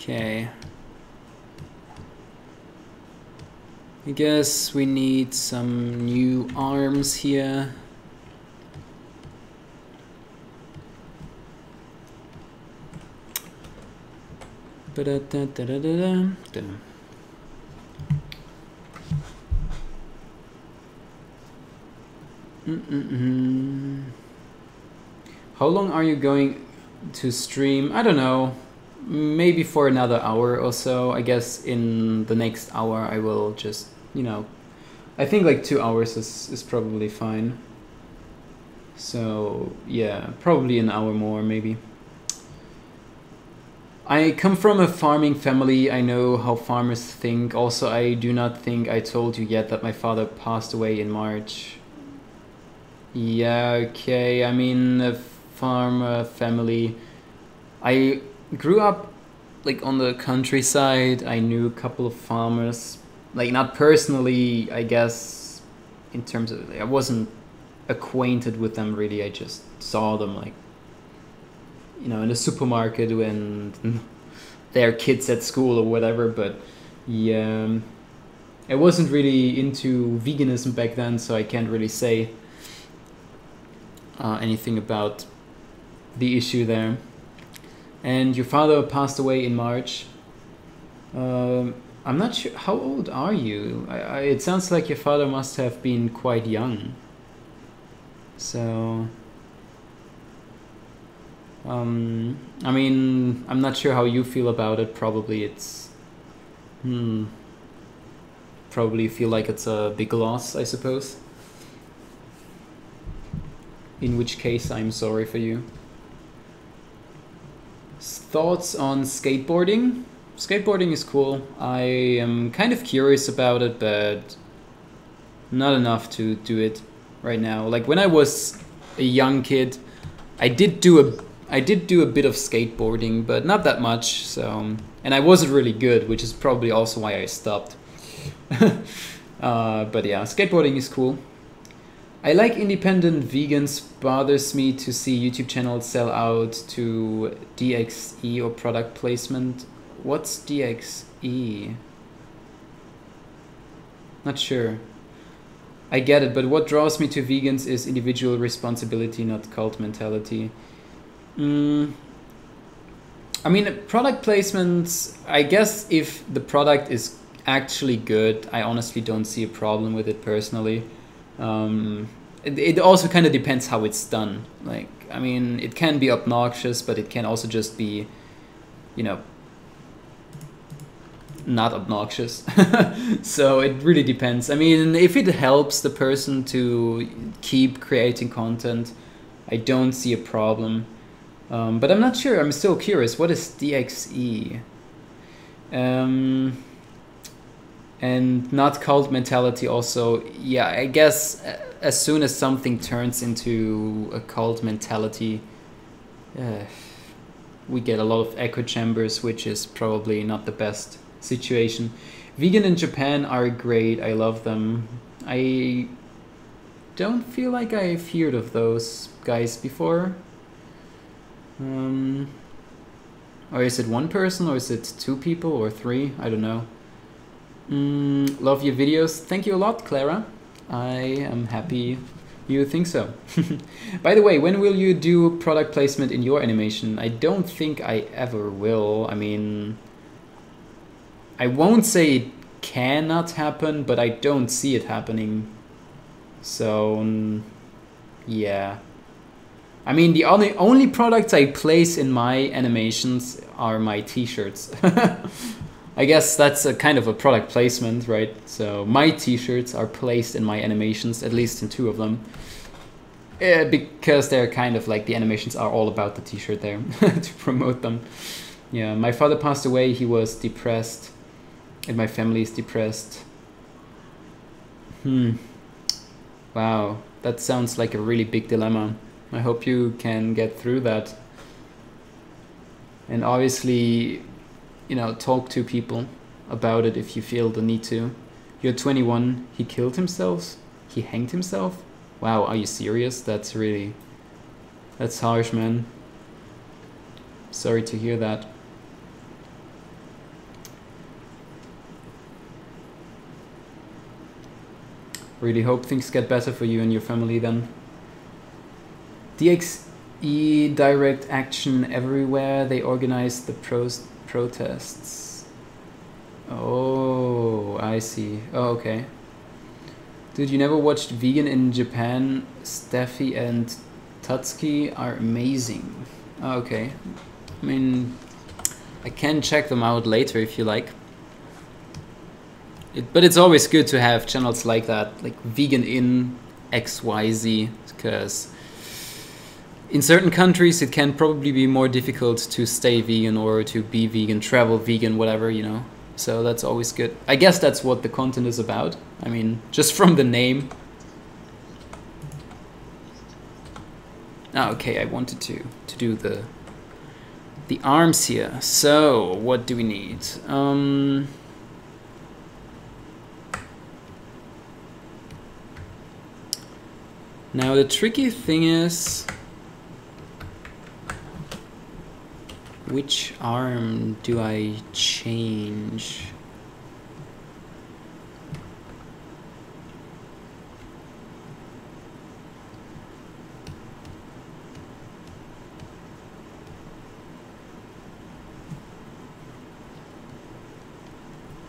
Okay. I guess we need some new arms here. How long are you going to stream? I don't know. Maybe for another hour or so. I guess in the next hour I will just, you know, I think like 2 hours is probably fine. So yeah, probably an hour more maybe. I come from a farming family. I know how farmers think. Also, I do not think I told you yet that my father passed away in March. Yeah, okay. I mean, a farmer family. I grew up like on the countryside. I knew a couple of farmers. Like not personally, I guess, in terms of I wasn't acquainted with them really. I just saw them like in the supermarket when their kids at school or whatever. But yeah, I wasn't really into veganism back then, so I can't really say anything about the issue there. And your father passed away in March. I'm not sure, how old are you? It sounds like your father must have been quite young. So I mean, I'm not sure how you feel about it. Probably it's probably feel like it's a big loss, I suppose. In which case, I'm sorry for you. Thoughts on skateboarding? Skateboarding is cool. I am kind of curious about it, but not enough to do it right now. Like when I was a young kid, I did do a bit of skateboarding, but not that much. So, and I wasn't really good, which is probably also why I stopped. But yeah, skateboarding is cool. I like independent vegans. Bothers me to see YouTube channels sell out to DXE or product placement. What's DXE? Not sure. I get it, but what draws me to vegans is individual responsibility, not cult mentality. I mean, product placements, I guess if the product is actually good, I honestly don't see a problem with it personally. It also kind of depends how it's done. Like, I mean, it can be obnoxious, but it can also just be, not obnoxious. So it really depends. I mean, if it helps the person to keep creating content, I don't see a problem. But I'm not sure. I'm still curious. What is DXE? And not cult mentality also. Yeah, I guess as soon as something turns into a cult mentality, we get a lot of echo chambers, which is probably not the best situation. Vegan in Japan are great. I love them. I don't feel like I've heard of those guys before. Or is it one person, or is it two people, or three? I don't know. Love your videos. Thank you a lot, Clara. I am happy you think so. By the way, when will you do product placement in your animation? I don't think I ever will. I mean, I won't say it cannot happen, but I don't see it happening. So, yeah. I mean, the only products I place in my animations are my t-shirts. I guess that's a kind of a product placement, right? So my t-shirts are placed in my animations, at least in 2 of them. Because they're kind of like, the animations are all about the t-shirt there, to promote them. Yeah, my father passed away, he was depressed, and my family is depressed. Wow, that sounds like a really big dilemma. I hope you can get through that. And obviously, talk to people about it if you feel the need to. You're 21, he killed himself? He hanged himself? Wow, are you serious? That's harsh, man. Sorry to hear that. Really hope things get better for you and your family then. DXE direct action everywhere. They organize the protests. Oh, I see. Oh, okay. Dude, you never watched Vegan in Japan? Steffi and Tutski are amazing. Oh, okay. I mean, I can check them out later if you like. But it's always good to have channels like that, like Vegan in XYZ, because in certain countries it can probably be more difficult to stay vegan or to be vegan, travel vegan, whatever, you know. So that's always good. I guess that's what the content is about. I mean, just from the name. Okay, I wanted to do the arms here. So what do we need? Now the tricky thing is, which arm do I change?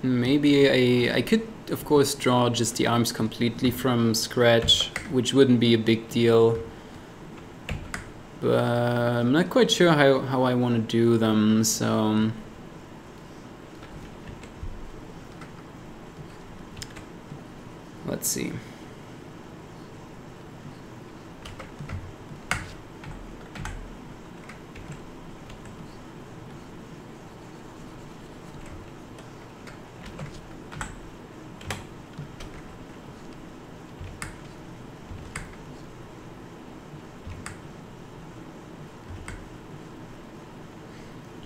Maybe I could, of course, draw just the arms completely from scratch, which wouldn't be a big deal. But I'm not quite sure how I want to do them, so... Let's see.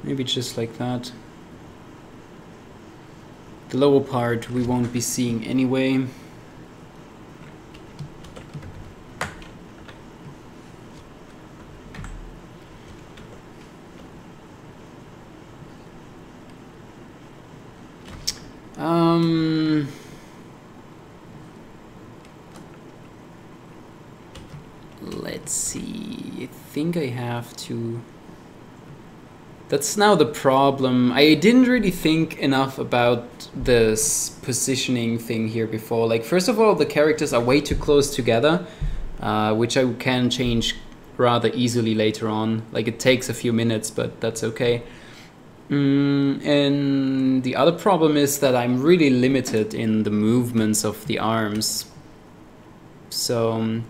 Maybe just like that. The lower part we won't be seeing anyway. Let's see. I think I have to... That's now the problem. I didn't really think enough about this positioning thing here before. Like, first of all, the characters are way too close together, which I can change rather easily later on. Like, it takes a few minutes, but that's okay. And the other problem is that I'm really limited in the movements of the arms. So...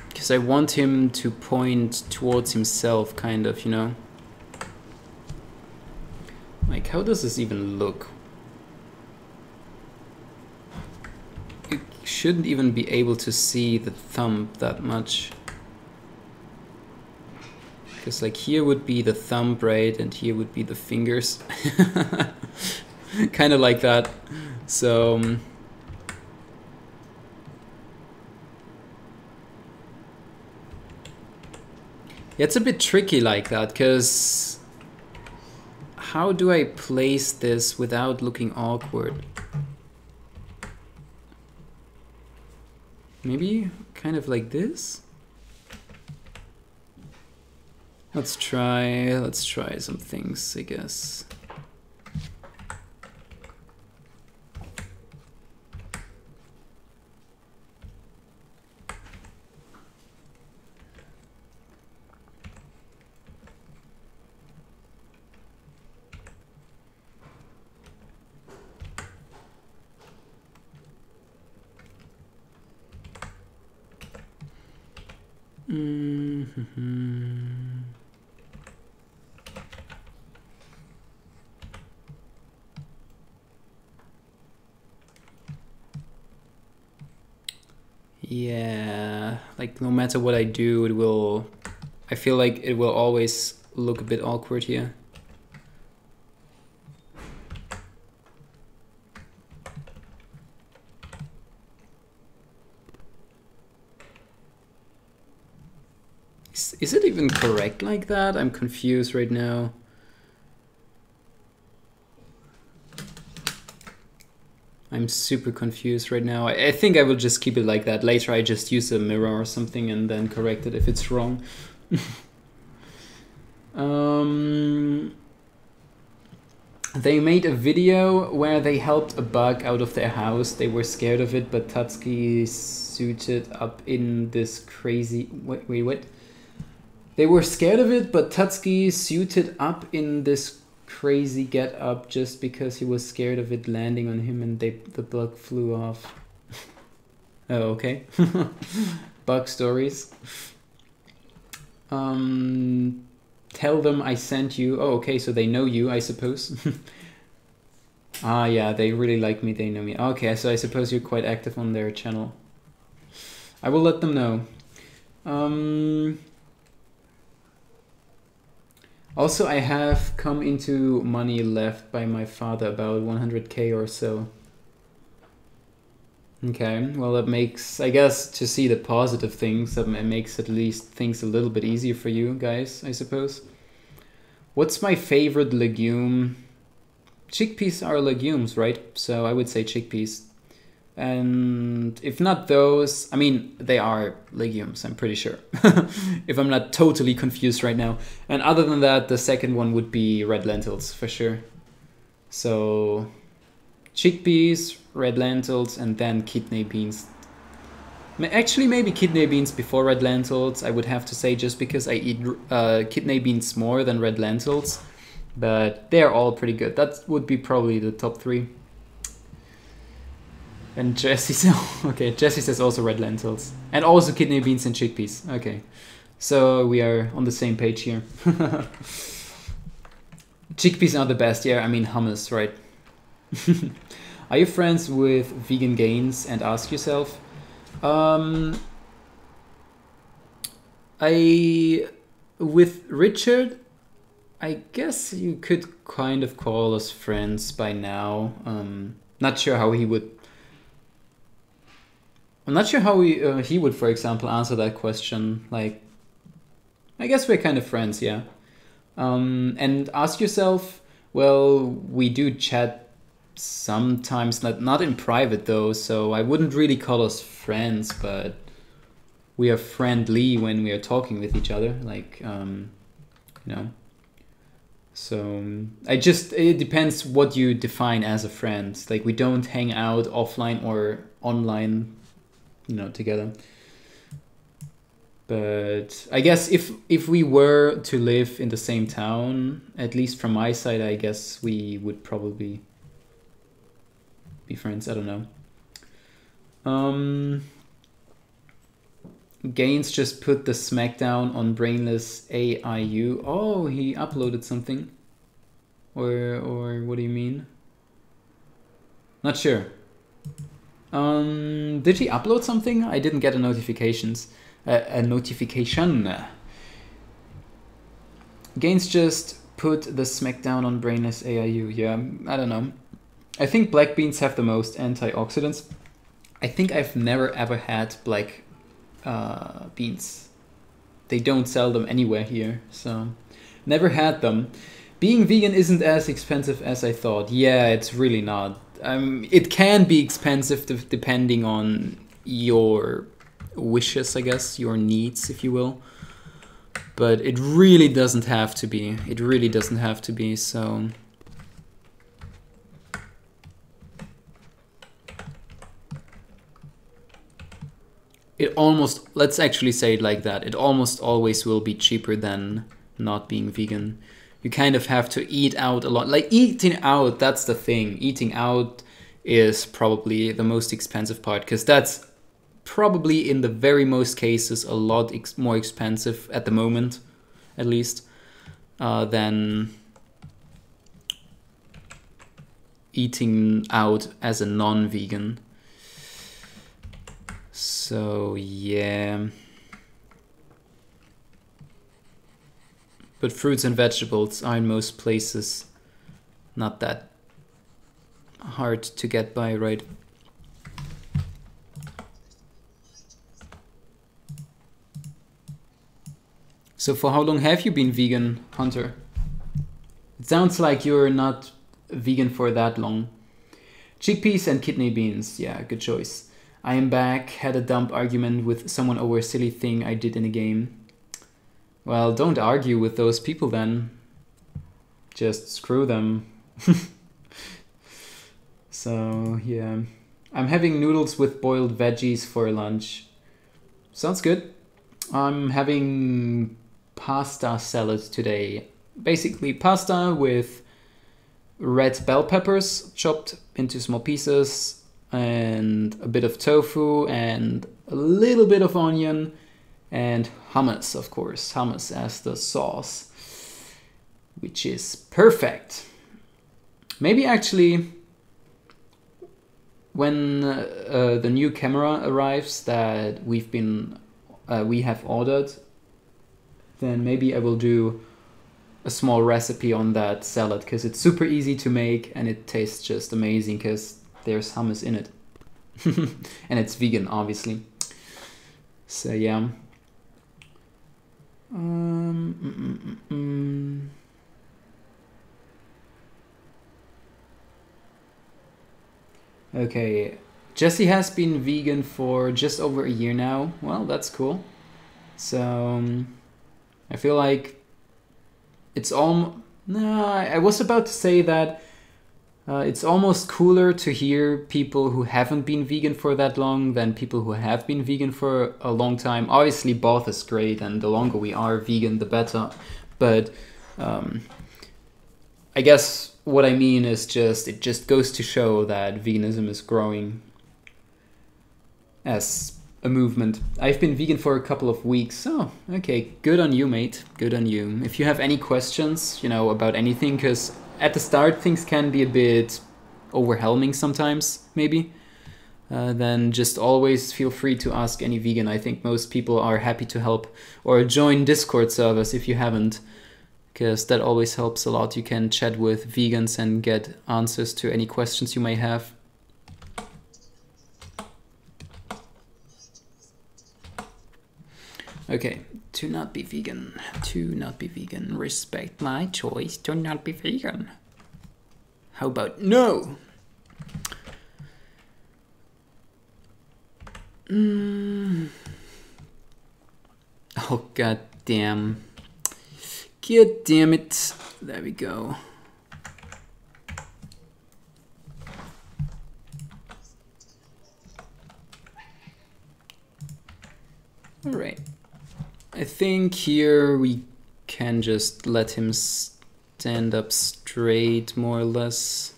because I want him to point towards himself, kind of, you know? Like, how does this even look? You shouldn't even be able to see the thumb that much. Because, like, here would be the thumb, right? And here would be the fingers. Kind of like that. So... it's a bit tricky like that, because how do I place this without looking awkward? Maybe kind of like this? Let's try some things, I guess. Yeah, like no matter what I do, it will... I feel like it will always look a bit awkward here. Is it even correct like that? I'm confused right now. I'm super confused right now. I think I will just keep it like that. Later I just use a mirror or something and then correct it if it's wrong. They made a video where they helped a bug out of their house. They were scared of it, but Tatsuki suited up in this crazy... Wait, what? They were scared of it, but Tatsuki suited up in this crazy get-up just because he was scared of it landing on him and the bug flew off. Oh, okay. Bug stories. Tell them I sent you. Oh, okay, so they know you, I suppose. Ah, yeah, they really like me, they know me. Okay, so I suppose you're quite active on their channel. I will let them know. Also, I have come into money left by my father, about 100k or so. Okay, well that makes, I guess, to see the positive things, it makes at least things a little bit easier for you guys, I suppose. What's my favorite legume? Chickpeas are legumes, right? So I would say chickpeas. And if not those, I mean, they are legumes, I'm pretty sure. If I'm not totally confused right now. And other than that, the second one would be red lentils, for sure. So chickpeas, red lentils, and then kidney beans. Actually, maybe kidney beans before red lentils, I would have to say, just because I eat kidney beans more than red lentils. But they're all pretty good. That would be probably the top 3. And Jesse says, okay, Jesse says also red lentils. And also kidney beans and chickpeas. Okay, so we are on the same page here. Chickpeas are the best, yeah, I mean hummus, right? Are you friends with Vegan Gains and Ask Yourself? With Richard, I guess you could kind of call us friends by now. Not sure how he would. I'm not sure how he would, for example, answer that question. Like, I guess we're kind of friends, yeah. And Ask Yourself, well, we do chat sometimes, not in private though, so I wouldn't really call us friends, but we are friendly when we are talking with each other, like, you know. So it depends what you define as a friend. Like, we don't hang out offline or online, you know, together. But I guess if we were to live in the same town, at least from my side, I guess we would probably be friends. I don't know. Gaines just put the smackdown on Brainless AIU. Oh, he uploaded something. Or what do you mean? Not sure. Did he upload something? I didn't get a notifications. A notification. Gaines just put the smackdown on Brainless AIU. Yeah, I don't know. I think black beans have the most antioxidants. I think I've never ever had black beans. They don't sell them anywhere here, so never had them. Being vegan isn't as expensive as I thought. Yeah, it's really not. It can be expensive depending on your wishes, I guess, your needs, if you will. But it really doesn't have to be. It really doesn't have to be, so... It almost, let's actually say it like that, it almost always will be cheaper than not being vegan. You kind of have to eat out a lot. Like, eating out, that's the thing. Eating out is probably the most expensive part, because that's probably in the very most cases a lot more expensive at the moment, at least, than eating out as a non-vegan. So yeah, but fruits and vegetables are in most places not that hard to get by, right? So for how long have you been vegan, Hunter? It sounds like you're not vegan for that long. Chickpeas and kidney beans, yeah, good choice. I am back, had a dumb argument with someone over a silly thing I did in a game. Well, don't argue with those people then. Just screw them. So, yeah. I'm having noodles with boiled veggies for lunch. Sounds good. I'm having pasta salad today. Basically pasta with red bell peppers chopped into small pieces, and a bit of tofu and a little bit of onion and hummus, of course, hummus as the sauce, which is perfect. Maybe actually when the new camera arrives that we have ordered, then maybe I will do a small recipe on that salad, because it's super easy to make and it tastes just amazing because there's hummus in it. And it's vegan, obviously. So yeah. Okay, Jesse has been vegan for just over a year now. Well, that's cool. So I feel like it's all. No, I was about to say that it's almost cooler to hear people who haven't been vegan for that long than people who have been vegan for a long time. Obviously, both is great, and the longer we are vegan, the better. But I guess what I mean is it just goes to show that veganism is growing as a movement. I've been vegan for a couple of weeks. Oh, okay. Good on you, mate. Good on you. If you have any questions, about anything, because at the start things can be a bit overwhelming sometimes, maybe, then just always feel free to ask any vegan. I think most people are happy to help, or join Discord servers if you haven't, because that always helps a lot. You can chat with vegans and get answers to any questions you may have. Okay, to not be vegan, respect my choice to not be vegan. How about no? Oh, god damn. God damn it. There we go. All right. I think here we can just let him stand up straight, more or less.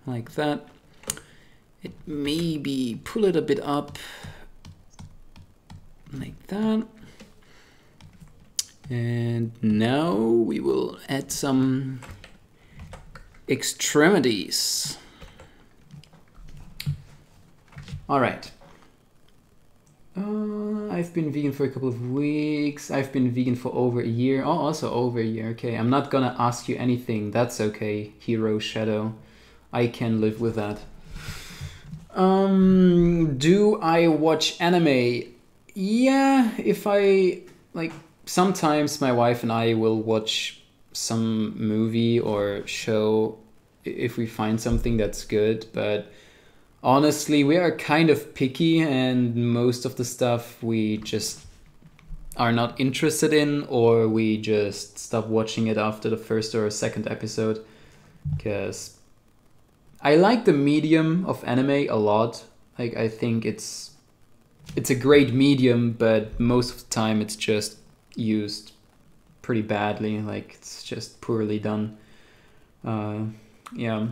Like that. It maybe pull it a bit up. Like that. And now we will add some extremities. All right. I've been vegan for a couple of weeks. I've been vegan for over a year. Oh, also over a year. Okay, I'm not gonna ask you anything. That's okay, Hero Shadow. I can live with that. Do I watch anime? Yeah, if I like, sometimes my wife and I will watch some movie or show if we find something that's good, but honestly, we are kind of picky, and most of the stuff we just are not interested in, or we just stop watching it after the first or second episode, because I like the medium of anime a lot. Like, I think it's a great medium, but most of the time it's just used pretty badly. Like, it's just poorly done. Yeah.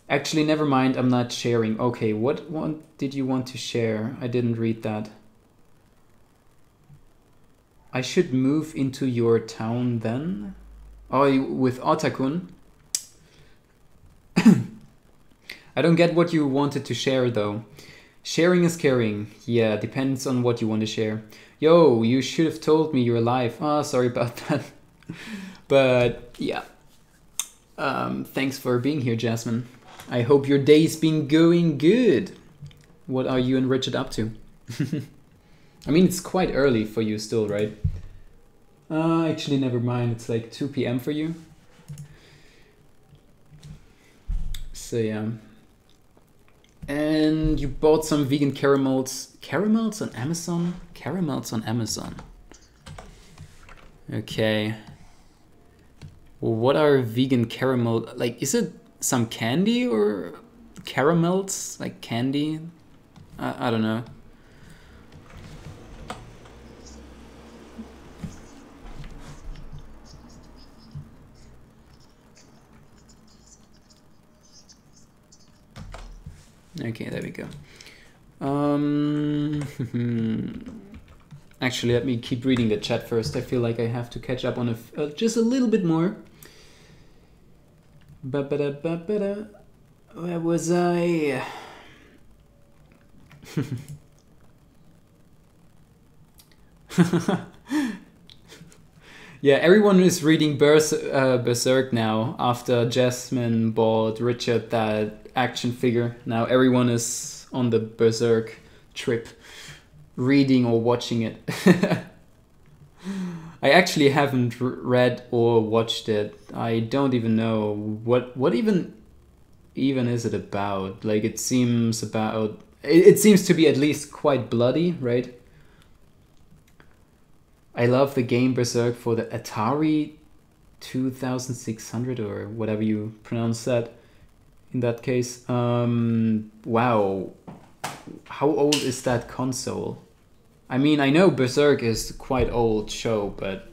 Actually, never mind, I'm not sharing. Okay, what one did you want to share? I didn't read that. I should move into your town then? Oh, with Otakun? I don't get what you wanted to share though. Sharing is caring. Yeah, depends on what you want to share. Yo, you should have told me you're alive. Oh, sorry about that. But yeah. Thanks for being here, Jasmine. I hope your day's been going good. What are you and Richard up to? I mean, it's quite early for you still, right? Actually, never mind. It's like 2 p.m. for you. So yeah. And you bought some vegan caramels. Caramels on Amazon? Caramels on Amazon. Okay. Well, what are vegan caramel? Like, is it some candy or caramels, like candy. I don't know. Okay, there we go. Actually, let me keep reading the chat first. I feel like I have to catch up on just a little bit more. Where was I? Yeah, everyone is reading Berserk now after Jasmine bought Richard that action figure. Now everyone is on the Berserk trip, reading or watching it. I actually haven't read or watched it. I don't even know what even is it about. Like it seems to be at least quite bloody, right? I love the game Berserk for the Atari 2600 or whatever you pronounce that in that case. Wow. How old is that console? I mean, I know Berserk is a quite old show, but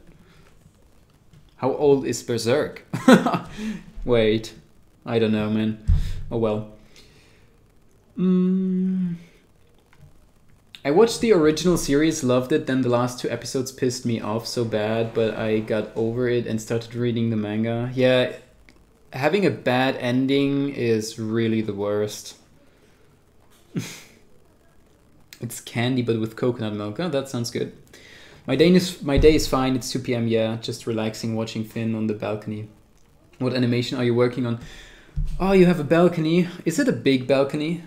how old is Berserk? Wait, I don't know, man. Oh well. I watched the original series, loved it, then the last 2 episodes pissed me off so bad, but I got over it and started reading the manga. Yeah, having a bad ending is really the worst. It's candy but with coconut milk. Oh, that sounds good. My day is fine, it's 2 PM, yeah, just relaxing, watching Finn on the balcony. What animation are you working on? Oh, you have a balcony. Is it a big balcony?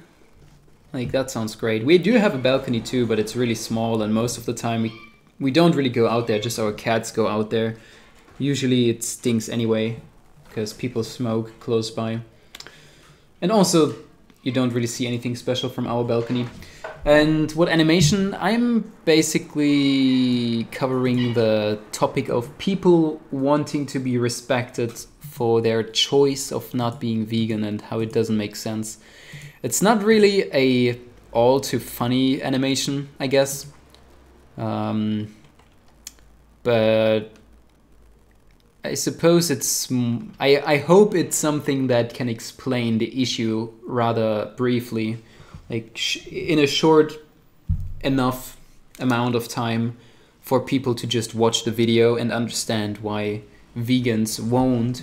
Like, that sounds great. We do have a balcony too, but it's really small, and most of the time we don't really go out there, just our cats go out there. Usually it stinks anyway, because people smoke close by. And also, you don't really see anything special from our balcony. And what animation? I'm basically covering the topic of people wanting to be respected for their choice of not being vegan and how it doesn't make sense. It's not really a all too funny animation, I guess. But I suppose it's... I hope it's something that can explain the issue rather briefly. Like in a short enough amount of time for people to just watch the video and understand why vegans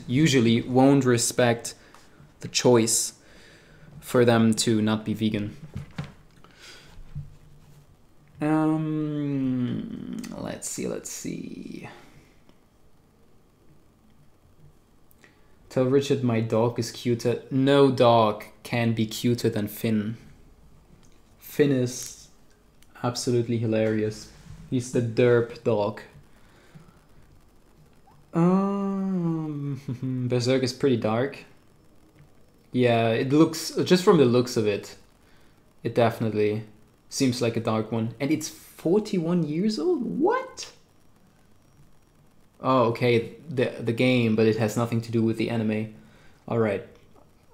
usually won't respect the choice for them to not be vegan. Let's see. Tell Richard my dog is cuter. No dog can be cuter than Finn. Finn is absolutely hilarious. He's the derp dog. Berserk is pretty dark. Yeah, it looks, just from the looks of it, it definitely seems like a dark one. And it's 41 years old? What? Oh, okay, the game, but it has nothing to do with the anime. Alright.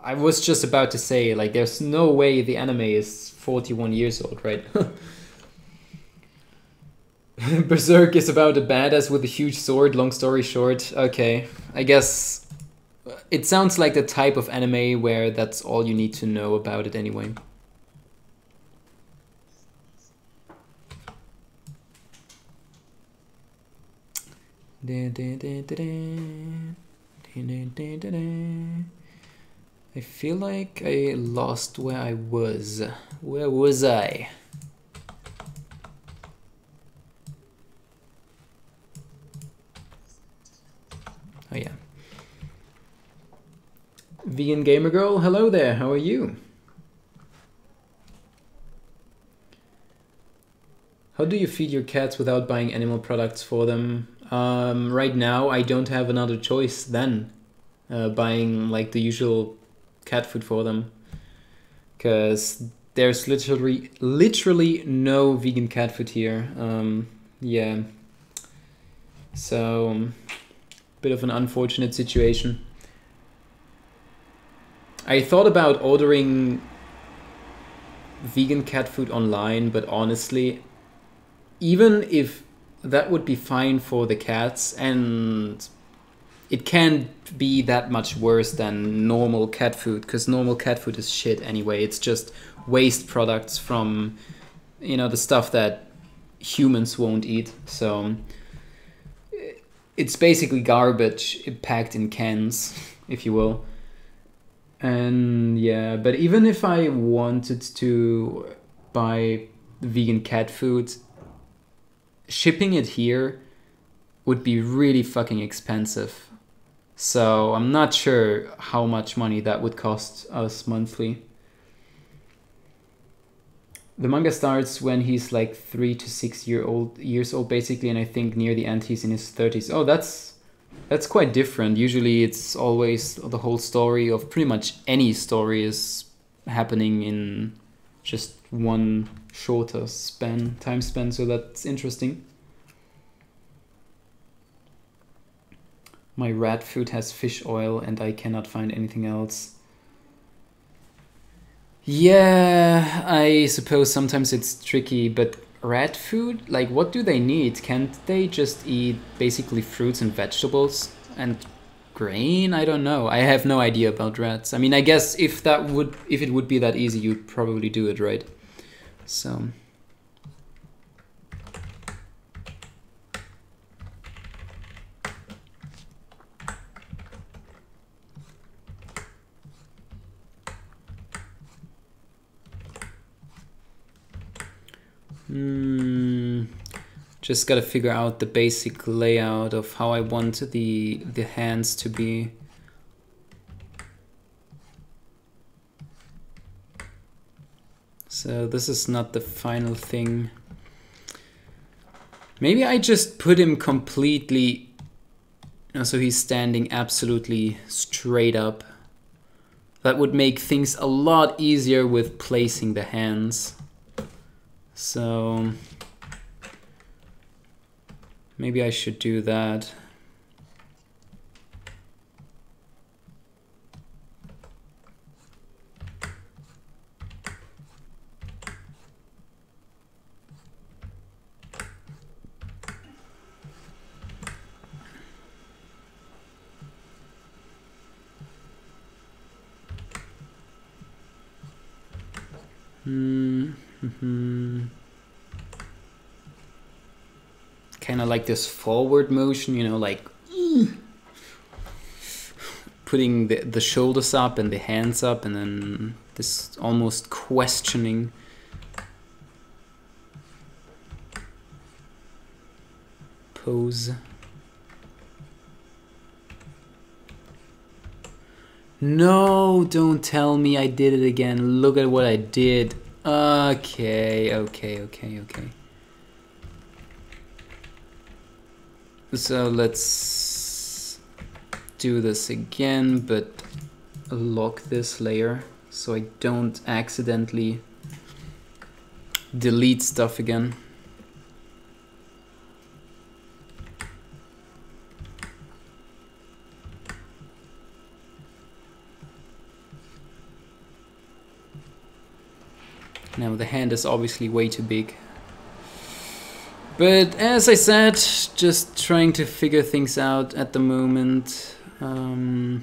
I was just about to say, like, there's no way the anime is 41 years old, right? Berserk is about a badass with a huge sword, long story short. Okay, I guess it sounds like the type of anime where that's all you need to know about it anyway. I feel like I lost where I was. Where was I? Oh yeah. Vegan Gamer Girl, hello there, how are you? How do you feed your cats without buying animal products for them? Right now I don't have another choice than buying like the usual cat food for them, because there's literally no vegan cat food here. Yeah, so bit of an unfortunate situation. I thought about ordering vegan cat food online, but honestly, even if that would be fine for the cats, and it can't be that much worse than normal cat food, because normal cat food is shit anyway. It's just waste products from, you know, the stuff that humans won't eat. So it's basically garbage packed in cans, if you will. And yeah, but even if I wanted to buy vegan cat food, shipping it here would be really fucking expensive. So I'm not sure how much money that would cost us monthly. The manga starts when he's like 3 to 6 years old basically, and I think near the end he's in his 30s. Oh, that's quite different. Usually it's always the whole story of pretty much any story is happening in just one shorter time span, so that's interesting. My rat food has fish oil and I cannot find anything else. Yeah, I suppose sometimes it's tricky, but rat food? Like, what do they need? Can't they just eat basically fruits and vegetables and grain? I don't know. I have no idea about rats. I mean, I guess if it would be that easy, you'd probably do it, right? So... just gotta figure out the basic layout of how I want the hands to be. So this is not the final thing. Maybe I just put him completely, so he's standing absolutely straight up. That would make things a lot easier with placing the hands. So maybe I should do that. Kind of like this forward motion, you know, like putting the shoulders up and the hands up, and then this almost questioning pose. No, don't tell me I did it again. Look at what I did. Okay. So let's do this again, but lock this layer so I don't accidentally delete stuff again. Now the hand is obviously way too big. But as I said, just trying to figure things out at the moment. I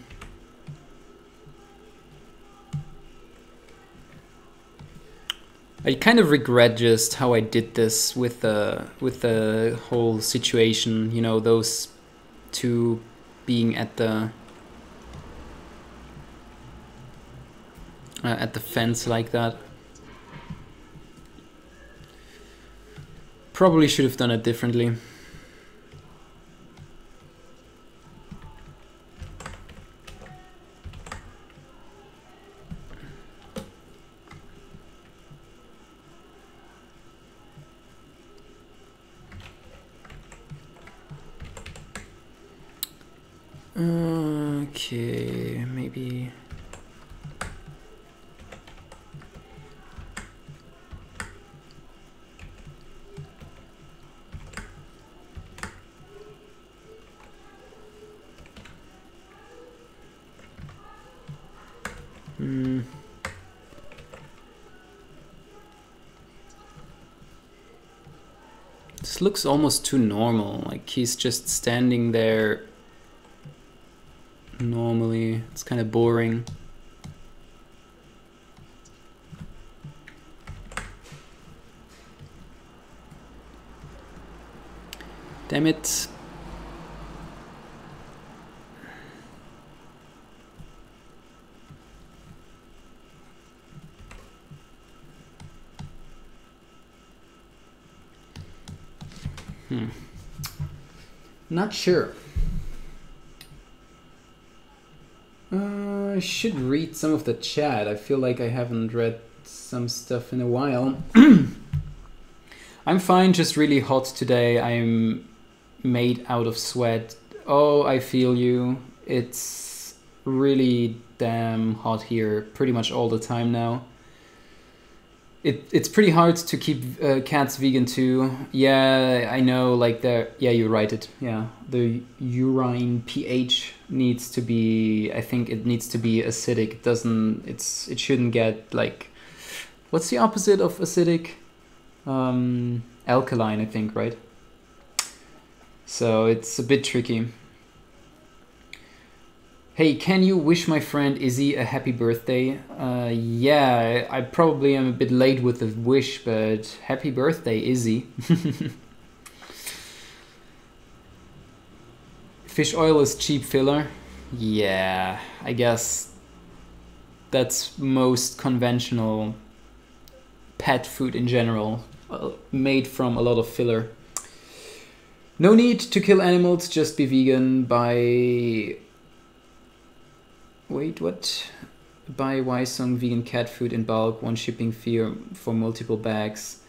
kind of regret just how I did this with the whole situation. You know, those two being at the fence like that. Probably should have done it differently. Okay, maybe... This looks almost too normal, like he's just standing there normally. It's kind of boring. Damn it. Not sure. I should read some of the chat. I feel like I haven't read some stuff in a while. I'm fine, just really hot today. I'm made out of sweat. Oh, I feel you. It's really damn hot here pretty much all the time now. It's pretty hard to keep cats vegan too. Yeah, I know, like yeah, you write it. Yeah, the urine pH needs to be, I think it needs to be acidic. It shouldn't get like, what's the opposite of acidic? Alkaline, I think, right? So it's a bit tricky. Hey, can you wish my friend Izzy a happy birthday? Yeah, I probably am a bit late with the wish, but happy birthday, Izzy. Fish oil is cheap filler. Yeah, I guess that's most conventional pet food in general, made from a lot of filler. No need to kill animals, just be vegan. Buy... Wait, what? Buy Wisong vegan cat food in bulk, one shipping fee for multiple bags.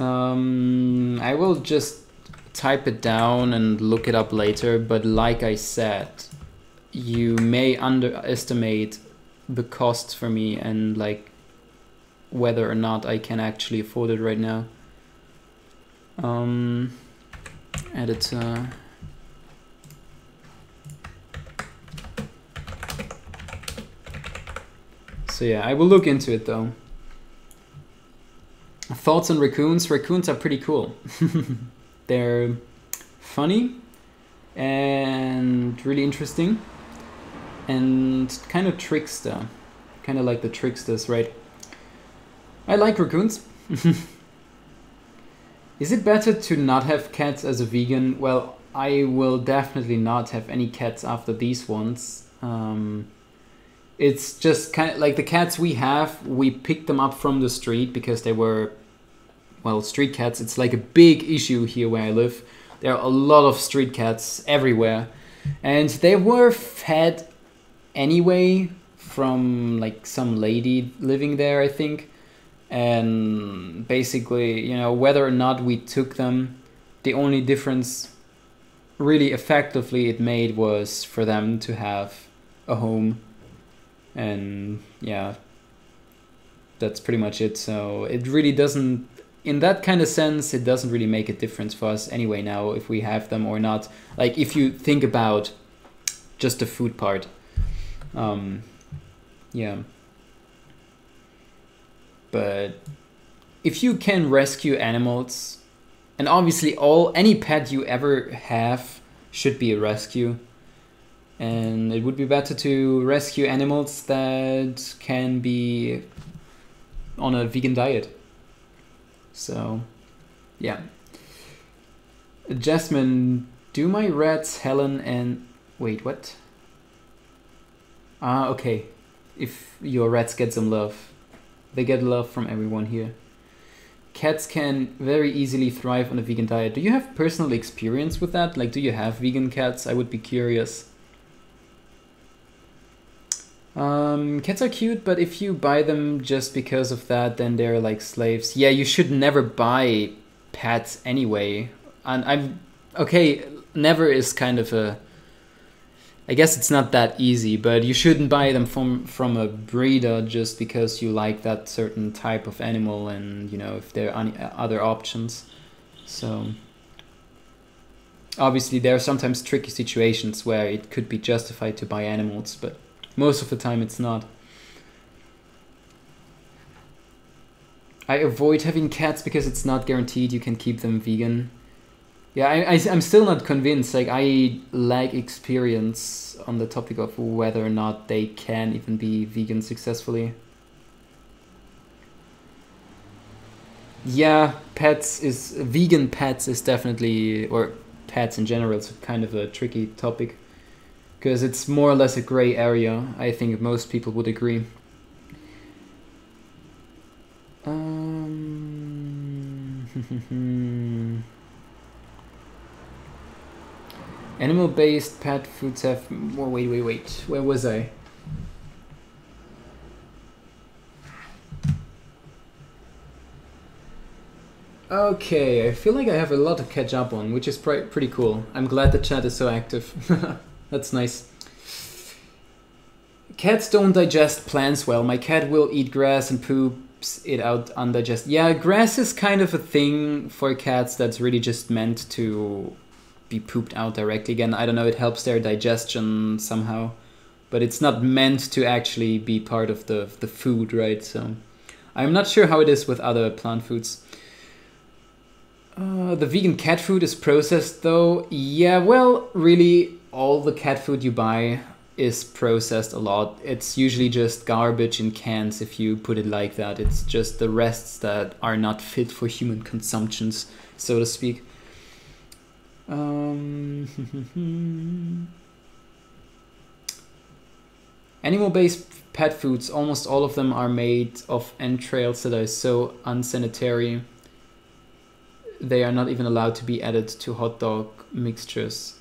I will just type it down and look it up later, but like I said, you may underestimate the cost for me and like whether or not I can actually afford it right now. Editor. So yeah, I will look into it though. Thoughts on raccoons? Raccoons are pretty cool. They're funny and really interesting and kind of trickster. Kind of like the tricksters, right? I like raccoons. Is it better to not have cats as a vegan? Well, I will definitely not have any cats after these ones. It's just kind of like the cats we have, we picked them up from the street because they were, well, street cats. It's like a big issue here where I live. There are a lot of street cats everywhere. And they were fed anyway from like some lady living there, I think. And basically, you know, whether or not we took them, the only difference really effectively it made was for them to have a home. And yeah, that's pretty much it. So it really doesn't, in that kind of sense, it doesn't really make a difference for us anyway now if we have them or not. Like if you think about just the food part, yeah. But if you can rescue animals, and obviously any pet you ever have should be a rescue. And it would be better to rescue animals that can be on a vegan diet. So, yeah. Jasmine, do my rats Helen and... Wait, what? Ah, okay. If your rats get some love. They get love from everyone here. Cats can very easily thrive on a vegan diet. Do you have personal experience with that? Like, do you have vegan cats? I would be curious. Cats are cute, but if you buy them just because of that, then they're like slaves. Yeah, you should never buy pets anyway. And okay, never is kind of a... I guess it's not that easy, but you shouldn't buy them from a breeder just because you like that certain type of animal and, you know, if there are any other options. So... Obviously, there are sometimes tricky situations where it could be justified to buy animals, but... most of the time it's not. I avoid having cats because it's not guaranteed you can keep them vegan. Yeah, I'm still not convinced. Like, I lack experience on the topic of whether or not they can even be vegan successfully. Yeah, vegan pets is definitely, or pets in general, it's kind of a tricky topic. Because it's more or less a gray area. I think most people would agree. Animal-based pet foods have... Oh, wait. Where was I? Okay, I feel like I have a lot to catch up on, which is pretty cool. I'm glad the chat is so active. That's nice. Cats don't digest plants well. My cat will eat grass and poops it out undigested. Yeah, grass is kind of a thing for cats that's really just meant to be pooped out directly. Again, I don't know, it helps their digestion somehow. But it's not meant to actually be part of the food, right? So I'm not sure how it is with other plant foods. The vegan cat food is processed though. Yeah, well, really, all the cat food you buy is processed a lot. It's usually just garbage in cans, if you put it like that. It's just the rests that are not fit for human consumptions, so to speak. Animal-based pet foods, almost all of them are made of entrails that are so unsanitary. They are not even allowed to be added to hot dog mixtures.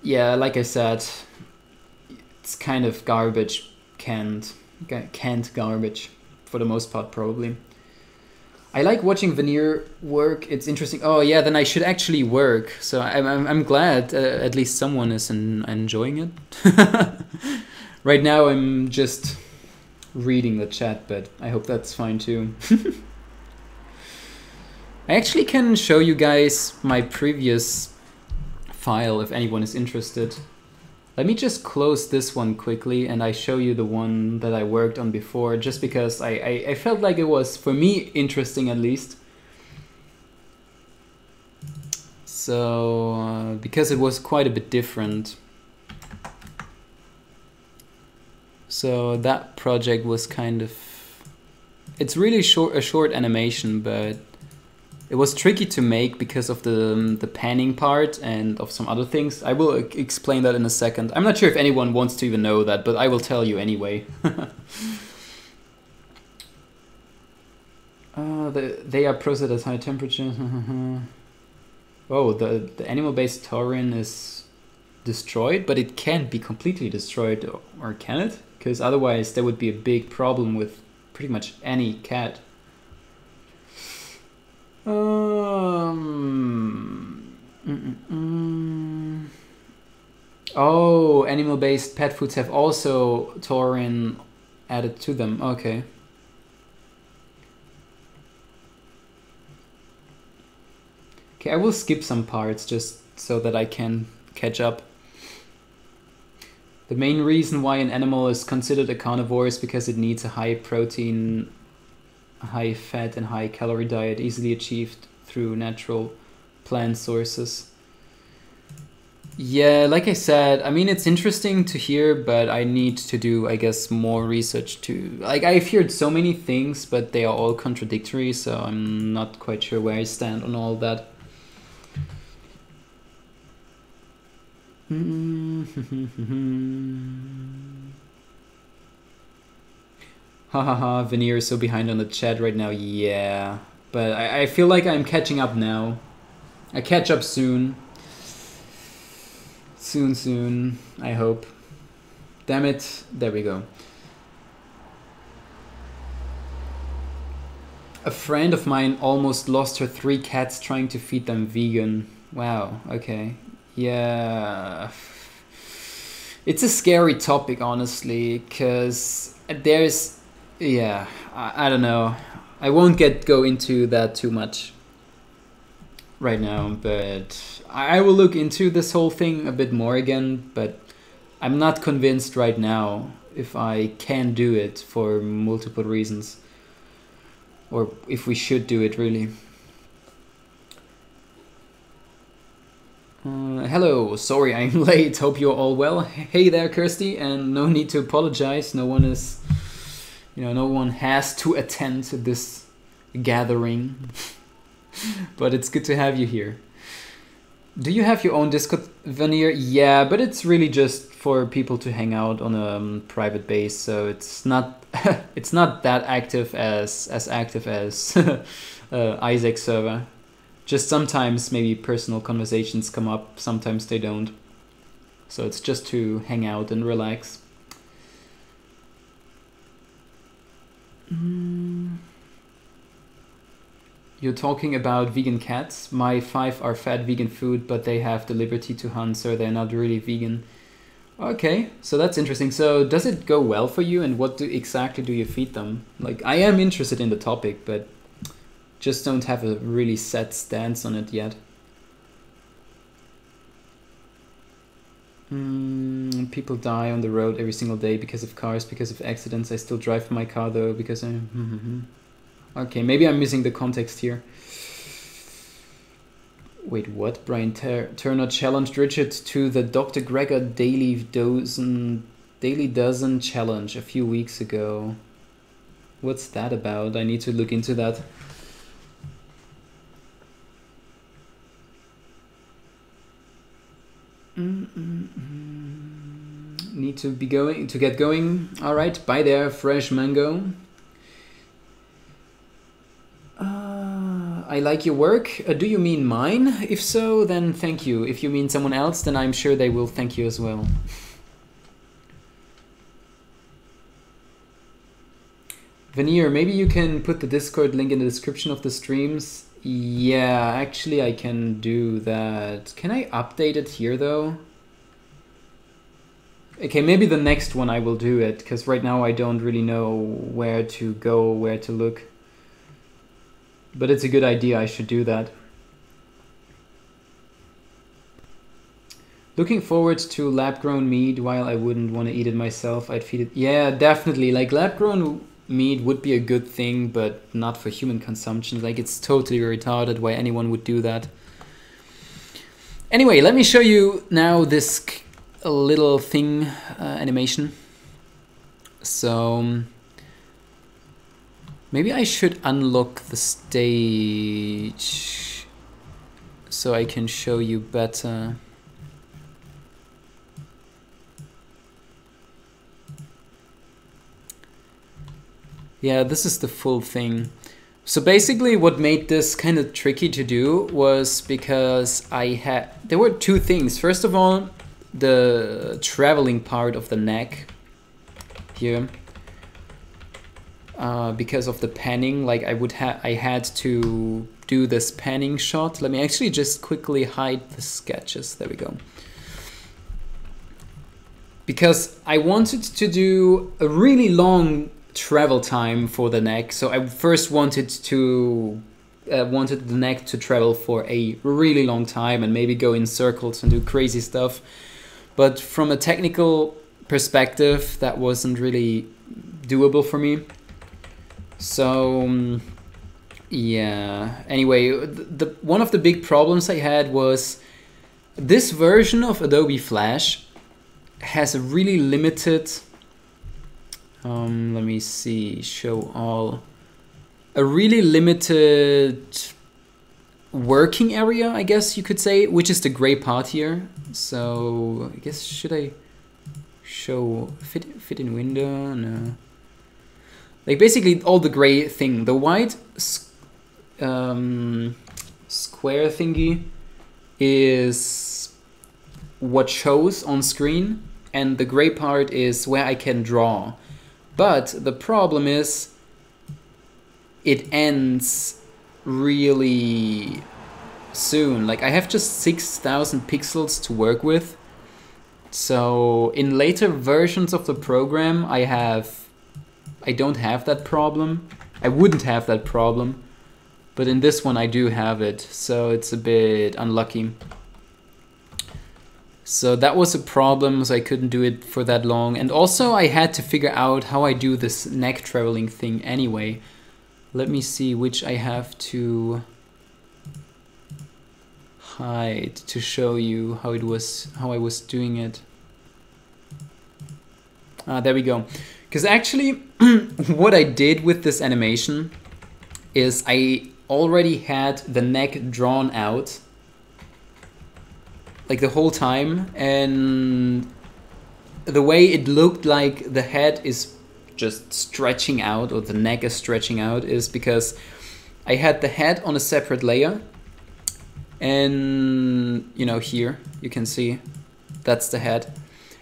Yeah, like I said, it's kind of garbage, canned garbage, for the most part, probably. I like watching Veneer work. It's interesting. Oh yeah, then I should actually work. So I'm glad at least someone is enjoying it. Right now I'm just reading the chat, but I hope that's fine too. I actually can show you guys my previous file if anyone is interested. Let me just close this one quickly and I show you the one that I worked on before, just because I felt like it was, for me, interesting at least. So, because it was quite a bit different. So that project was kind of... It's really a short animation, but it was tricky to make because of the panning part and of some other things. I will explain that in a second. I'm not sure if anyone wants to even know that, but I will tell you anyway. They are processed at high temperature. Oh, the animal-based taurine is destroyed, but it can't be completely destroyed, or can it? Because otherwise there would be a big problem with pretty much any cat. Oh, animal-based pet foods have also taurine added to them. Okay. Okay, I will skip some parts just so that I can catch up. The main reason why an animal is considered a carnivore is because it needs a high protein, high fat and high calorie diet easily achieved through natural plant sources. Yeah, like I said, I mean, it's interesting to hear, but I need to do, I guess, more research to... Like, I've heard so many things, but they are all contradictory, so I'm not quite sure where I stand on all that. Hahaha, Veneer is so behind on the chat right now. Yeah, but I feel like I'm catching up now. I catch up soon. Soon, I hope. Damn it, there we go. A friend of mine almost lost her 3 cats trying to feed them vegan. Wow, okay. Yeah. It's a scary topic, honestly, because there's... Yeah, I don't know. I won't go into that too much right now, but I will look into this whole thing a bit more again, but I'm not convinced right now if I can do it for multiple reasons. or if we should do it really. Hello, sorry I'm late, hope you're all well. Hey there, Kirsty, and no need to apologize. No one is, no one has to attend to this gathering. But it's good to have you here. Do you have your own Discord, Veneer? Yeah, but it's really just for people to hang out on a private base, so it's not it's not that active as active as Isaac's server. Just sometimes maybe personal conversations come up, sometimes they don't. So it's just to hang out and relax. You're talking about vegan cats. My 5 are fed vegan food, but they have the liberty to hunt, so they're not really vegan. Okay, so that's interesting. So does it go well for you, and what exactly do you feed them? Like, I am interested in the topic, but just don't have a really set stance on it yet. People die on the road every single day because of cars, because of accidents. I still drive my car though, because I... Okay, maybe I'm missing the context here. Wait, what? Brian Turner challenged Richard to the Dr. Gregor Daily Dozen challenge a few weeks ago. What's that about? I need to look into that. Need to get going. All right, bye there, fresh mango. I like your work. Do you mean mine? If so, then thank you. If you mean someone else, then I'm sure they will thank you as well. Veneer, maybe you can put the Discord link in the description of the streams. Yeah, actually I can do that. Can I update it here though? Okay, maybe the next one I will do it, because right now I don't really know where to go, where to look. But it's a good idea, I should do that. Looking forward to lab-grown meat. While I wouldn't want to eat it myself, I'd feed it. Yeah, definitely. Like, lab-grown meat would be a good thing, but not for human consumption. Like, it's totally retarded why anyone would do that. Anyway, let me show you now this little thing animation. So maybe I should unlock the stage so I can show you better. Yeah, this is the full thing. So basically what made this kind of tricky to do was because there were two things. First of all, the traveling part of the neck here. Because of the panning, like I had to do this panning shot. Let me actually just quickly hide the sketches. There we go. Because I wanted to do a really long travel time for the neck, so I first wanted the neck to travel for a really long time and maybe go in circles and do crazy stuff. But from a technical perspective, that wasn't really doable for me. So yeah, anyway, one of the big problems I had was this version of Adobe Flash has a really limited, let me see, show all, a really limited working area, I guess you could say, which is the gray part here. So I guess, should I show fit in window? No. Like basically all the gray thing, the white square thingy is what shows on screen, and the gray part is where I can draw. But the problem is it ends really soon. Like I have just 6,000 pixels to work with. So in later versions of the program I don't have that problem. I wouldn't have that problem, but in this one I do have it, so it's a bit unlucky. So that was a problem, so I couldn't do it for that long. And also I had to figure out how I do this neck traveling thing anyway. Let me see which I have to hide to show you how I was doing it. There we go. Because actually, what I did with this animation is I already had the neck drawn out like the whole time, and the way it looked like the head is just stretching out, or the neck is stretching out, is because I had the head on a separate layer, and you know, here you can see that's the head,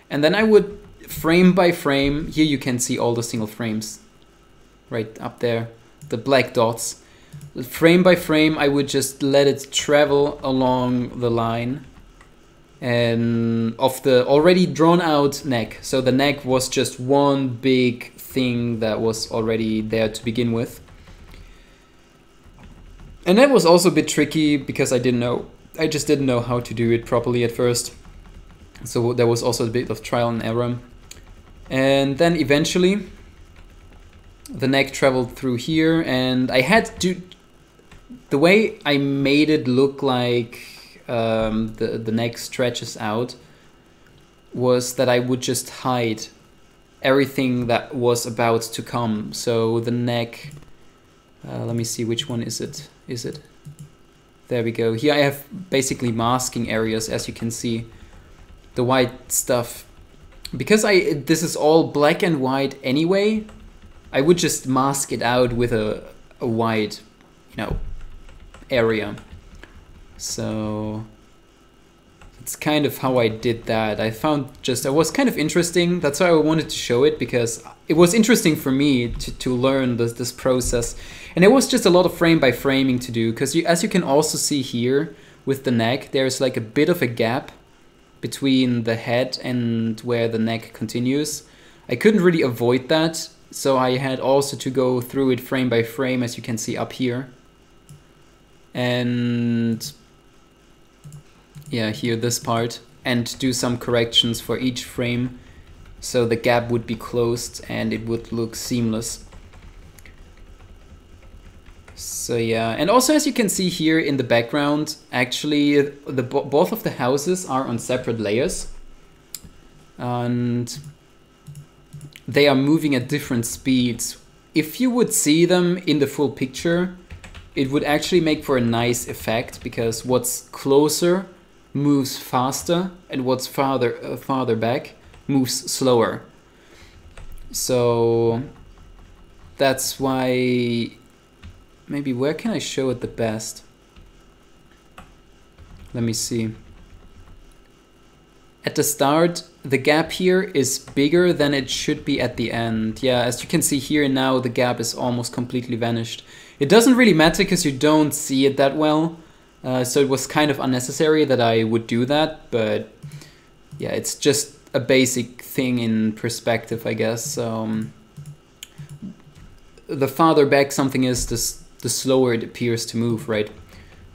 and then I would frame by frame, here you can see all the single frames right up there, the black dots. Frame by frame I would just let it travel along the line and of the already drawn out neck. So the neck was just one big thing that was already there to begin with. And that was also a bit tricky because I just didn't know how to do it properly at first. So there was also a bit of trial and error. And then eventually the neck traveled through here, and I had to, the way I made it look like the neck stretches out was that I would just hide everything that was about to come. So the neck, let me see, which one is it? There we go. Here I have basically masking areas, as you can see. The white stuff. Because this is all black and white anyway, I would just mask it out with a white, you know, area. So it's kind of how I did that. I was kind of interesting. That's why I wanted to show it, because it was interesting for me to learn this process. And it was just a lot of frame by framing to do, because as you can also see here with the neck, there's like a bit of a gap between the head and where the neck continues. I couldn't really avoid that, so I had also to go through it frame by frame, as you can see up here. And yeah, here this part, and do some corrections for each frame so the gap would be closed and it would look seamless. So yeah, and also as you can see here in the background, actually both of the houses are on separate layers, and they are moving at different speeds. If you would see them in the full picture, it would actually make for a nice effect, because what's closer moves faster and what's farther back moves slower. So that's why, maybe where can I show it the best? Let me see. At the start, the gap here is bigger than it should be at the end. Yeah, as you can see here now, the gap is almost completely vanished. It doesn't really matter because you don't see it that well. So it was kind of unnecessary that I would do that, but yeah, it's just a basic thing in perspective, I guess. The farther back something is, the slower it appears to move, right?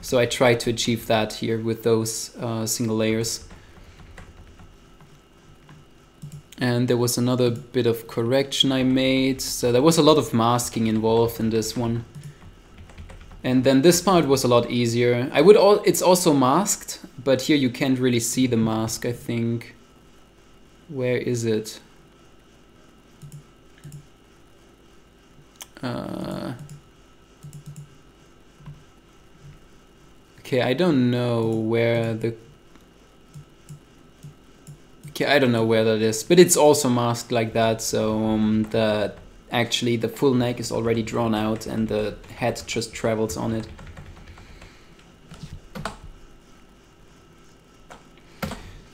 So I try to achieve that here with those single layers. And there was another bit of correction I made. So there was a lot of masking involved in this one. And then this part was a lot easier. It's also masked, but here you can't really see the mask, I think. Where is it? Okay, I don't know where I don't know where that is, but it's also masked like that, so actually the full neck is already drawn out and the head just travels on it.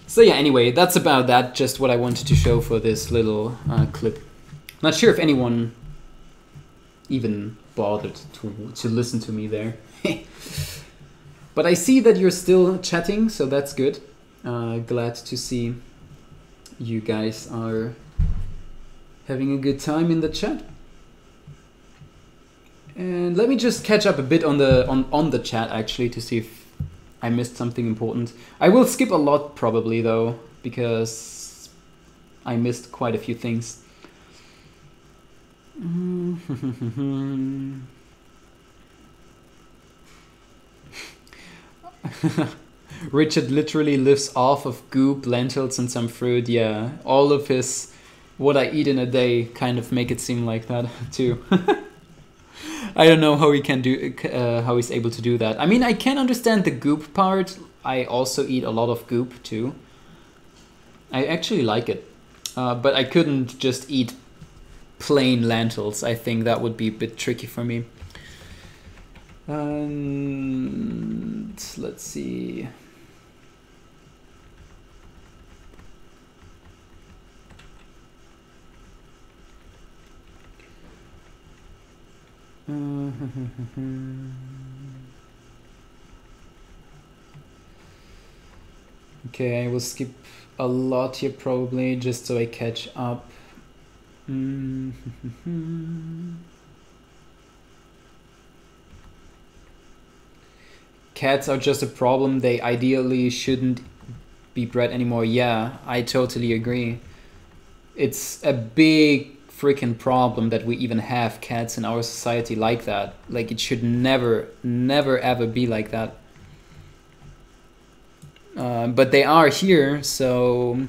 So yeah, anyway, that's about that, just what I wanted to show for this little clip. Not sure if anyone even bothered to listen to me there. But I see that you're still chatting, so that's good. Glad to see you guys are having a good time in the chat. And let me just catch up a bit on the chat actually, to see if I missed something important. I will skip a lot probably though, because I missed quite a few things. Richard literally lives off of goop, lentils, and some fruit. Yeah, all of his what I eat in a day kind of make it seem like that too. I don't know how he can do, how he's able to do that. I mean, I can understand the goop part. I also eat a lot of goop too. I actually like it, but I couldn't just eat plain lentils. I think that would be a bit tricky for me. And let's see. Okay, I will skip a lot here probably just so I catch up. Cats are just a problem. They ideally shouldn't be bred anymore. Yeah, I totally agree. It's a big freaking problem that we even have cats in our society like that. Like, it should never, never ever be like that. But they are here, so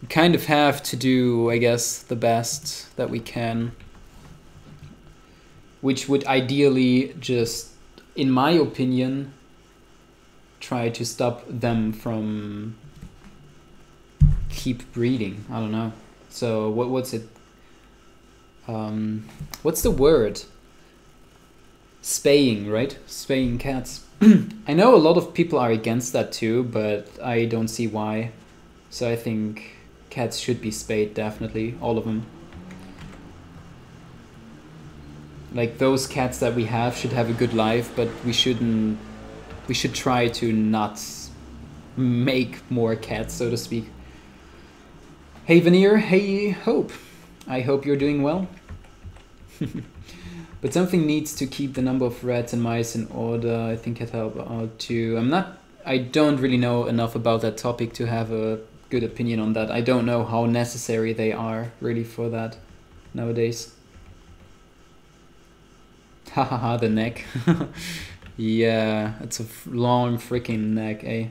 we kind of have to do, I guess, the best that we can. Which would ideally just, in my opinion, try to stop them from keep breeding. I don't know. So what's it? What's the word? Spaying, right? Spaying cats. I know a lot of people are against that too, but I don't see why. So I think cats should be spayed, definitely, all of them. Like, those cats that we have should have a good life, but we shouldn't. We should try to not make more cats, so to speak. Hey Veneer, hey Hope. I hope you're doing well. But something needs to keep the number of rats and mice in order. I think I'd help out too. I don't really know enough about that topic to have a good opinion on that. I don't know how necessary they are really for that nowadays. Hahaha, the neck. Yeah, it's a long freaking neck, eh?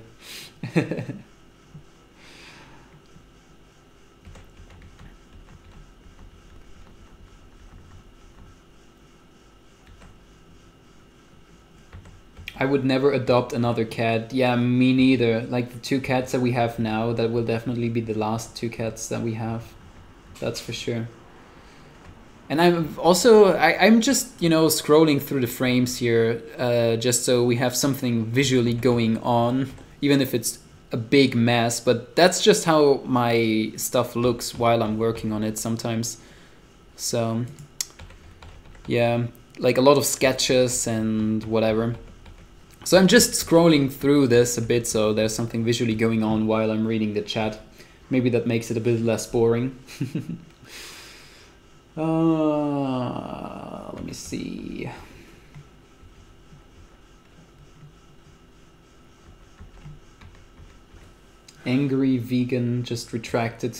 I would never adopt another cat. Yeah, me neither. Like, the 2 cats that we have now, that will definitely be the last 2 cats that we have. That's for sure. And I'm just, scrolling through the frames here, just so we have something visually going on, even if it's a big mess. But that's just how my stuff looks while I'm working on it sometimes. So, yeah, like a lot of sketches and whatever. So I'm just scrolling through this a bit, so there's something visually going on while I'm reading the chat. Maybe that makes it a bit less boring. Let me see. Angry vegan just retracted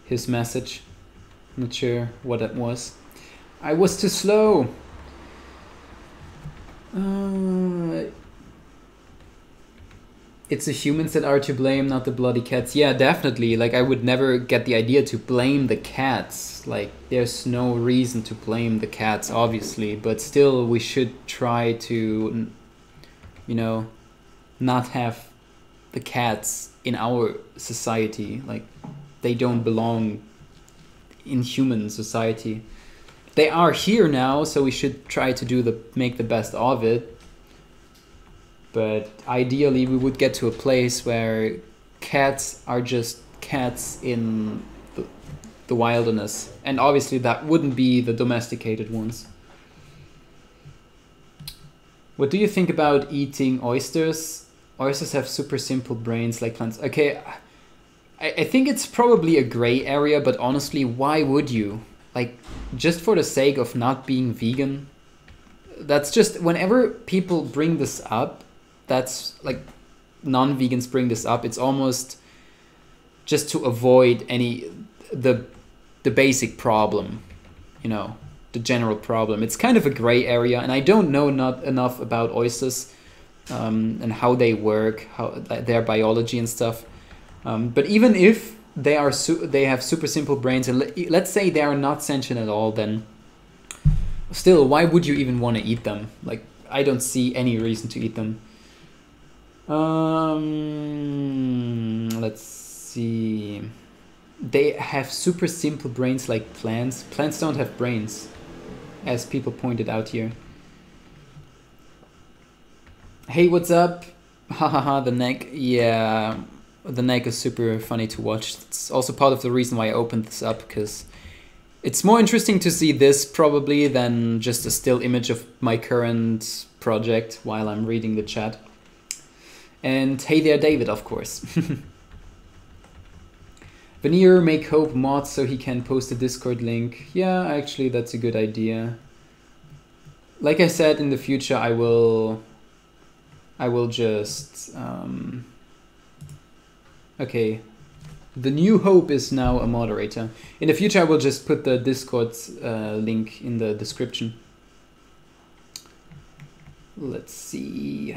his message. Not sure what that was. I was too slow. It's the humans that are to blame, not the bloody cats. Yeah, definitely. Like, I would never get the idea to blame the cats. Like, there's no reason to blame the cats, obviously. But still, we should try to, not have the cats in our society. Like, they don't belong in human society. They are here now, so we should try to make the best of it. But ideally, we would get to a place where cats are just cats in the wilderness. And obviously, that wouldn't be the domesticated ones. What do you think about eating oysters? Oysters have super simple brains like plants. Okay, I think it's probably a gray area, but honestly, why would you? Like, just for the sake of not being vegan? That's just, whenever people bring this up, that's like, non-vegans bring this up, it's almost just to avoid the basic problem, the general problem. It's kind of a gray area, and I don't know not enough about oysters, and how they work, how their biology and stuff. But even if they are they have super simple brains, and let's say they are not sentient at all, then still, why would you even want to eat them? Like, I don't see any reason to eat them. Let's see. They have super simple brains like plants. Plants don't have brains, as people pointed out here. Hey, what's up? Hahaha, the neck. Yeah, the neck is super funny to watch. It's also part of the reason why I opened this up, because it's more interesting to see this probably than just a still image of my current project while I'm reading the chat. And hey there, David, of course. Veneer, make Hope mod so he can post a Discord link. Yeah, actually, that's a good idea. Like I said, in the future, I will just... okay. The new Hope is now a moderator. In the future, I will just put the Discord link in the description. Let's see.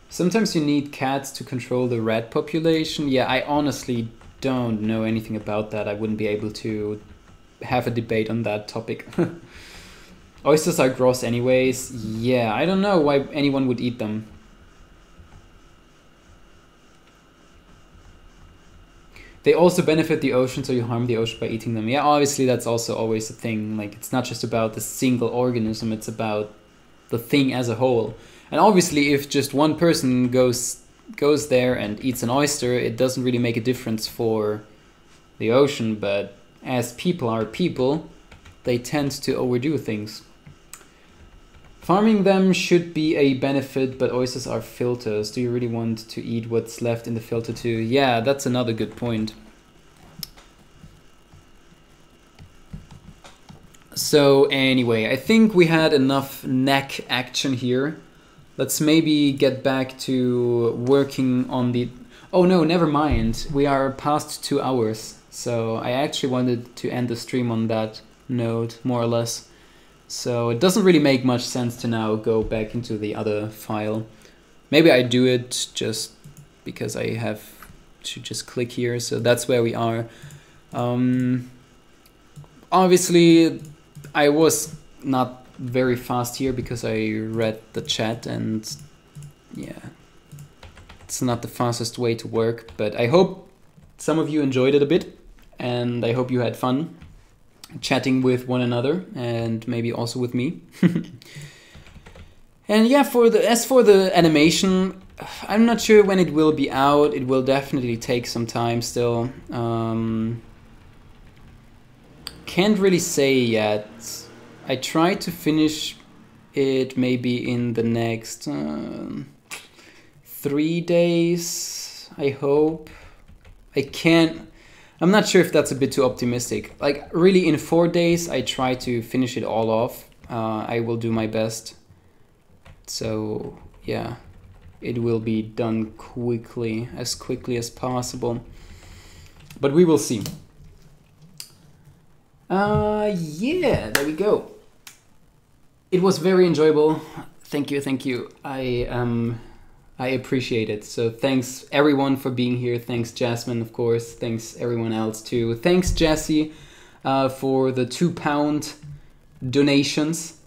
Sometimes you need cats to control the rat population. Yeah, I honestly don't know anything about that. I wouldn't be able to have a debate on that topic. Oysters are gross anyways. Yeah, I don't know why anyone would eat them. They also benefit the ocean, so you harm the ocean by eating them. Yeah, obviously that's also always a thing. Like, it's not just about the single organism, it's about the thing as a whole. And obviously if just one person goes there and eats an oyster, it doesn't really make a difference for the ocean, but as people are people, they tend to overdo things. Farming them should be a benefit, but oysters are filters. Do you really want to eat what's left in the filter too? Yeah, that's another good point. So anyway, I think we had enough neck action here. Let's maybe get back to working on the... Oh no, never mind. We are past 2 hours. So I actually wanted to end the stream on that note, more or less. So it doesn't really make much sense to now go back into the other file. Maybe I do it just because I have to just click here. So that's where we are. Obviously, I was not very fast here because I read the chat, and yeah, it's not the fastest way to work. But I hope some of you enjoyed it a bit, and I hope you had fun chatting with one another and maybe also with me. And yeah, as for the animation, I'm not sure when it will be out. It will definitely take some time still. Can't really say yet. I try to finish it maybe in the next 3 days, I hope. I'm not sure if that's a bit too optimistic. Like, really, in 4 days, I try to finish it all off. I will do my best. So, yeah, it will be done quickly as possible. But we will see. Yeah, there we go. It was very enjoyable. Thank you. I appreciate it. So thanks everyone for being here. Thanks Jasmine, of course. Thanks everyone else too. Thanks Jesse for the £2 donations.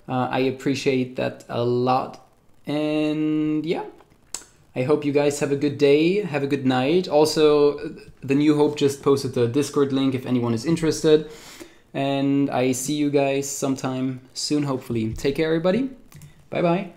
I appreciate that a lot. And yeah, I hope you guys have a good day. Have a good night. Also, the New Hope just posted the Discord link if anyone is interested. And I see you guys sometime soon, hopefully. Take care, everybody. Bye-bye.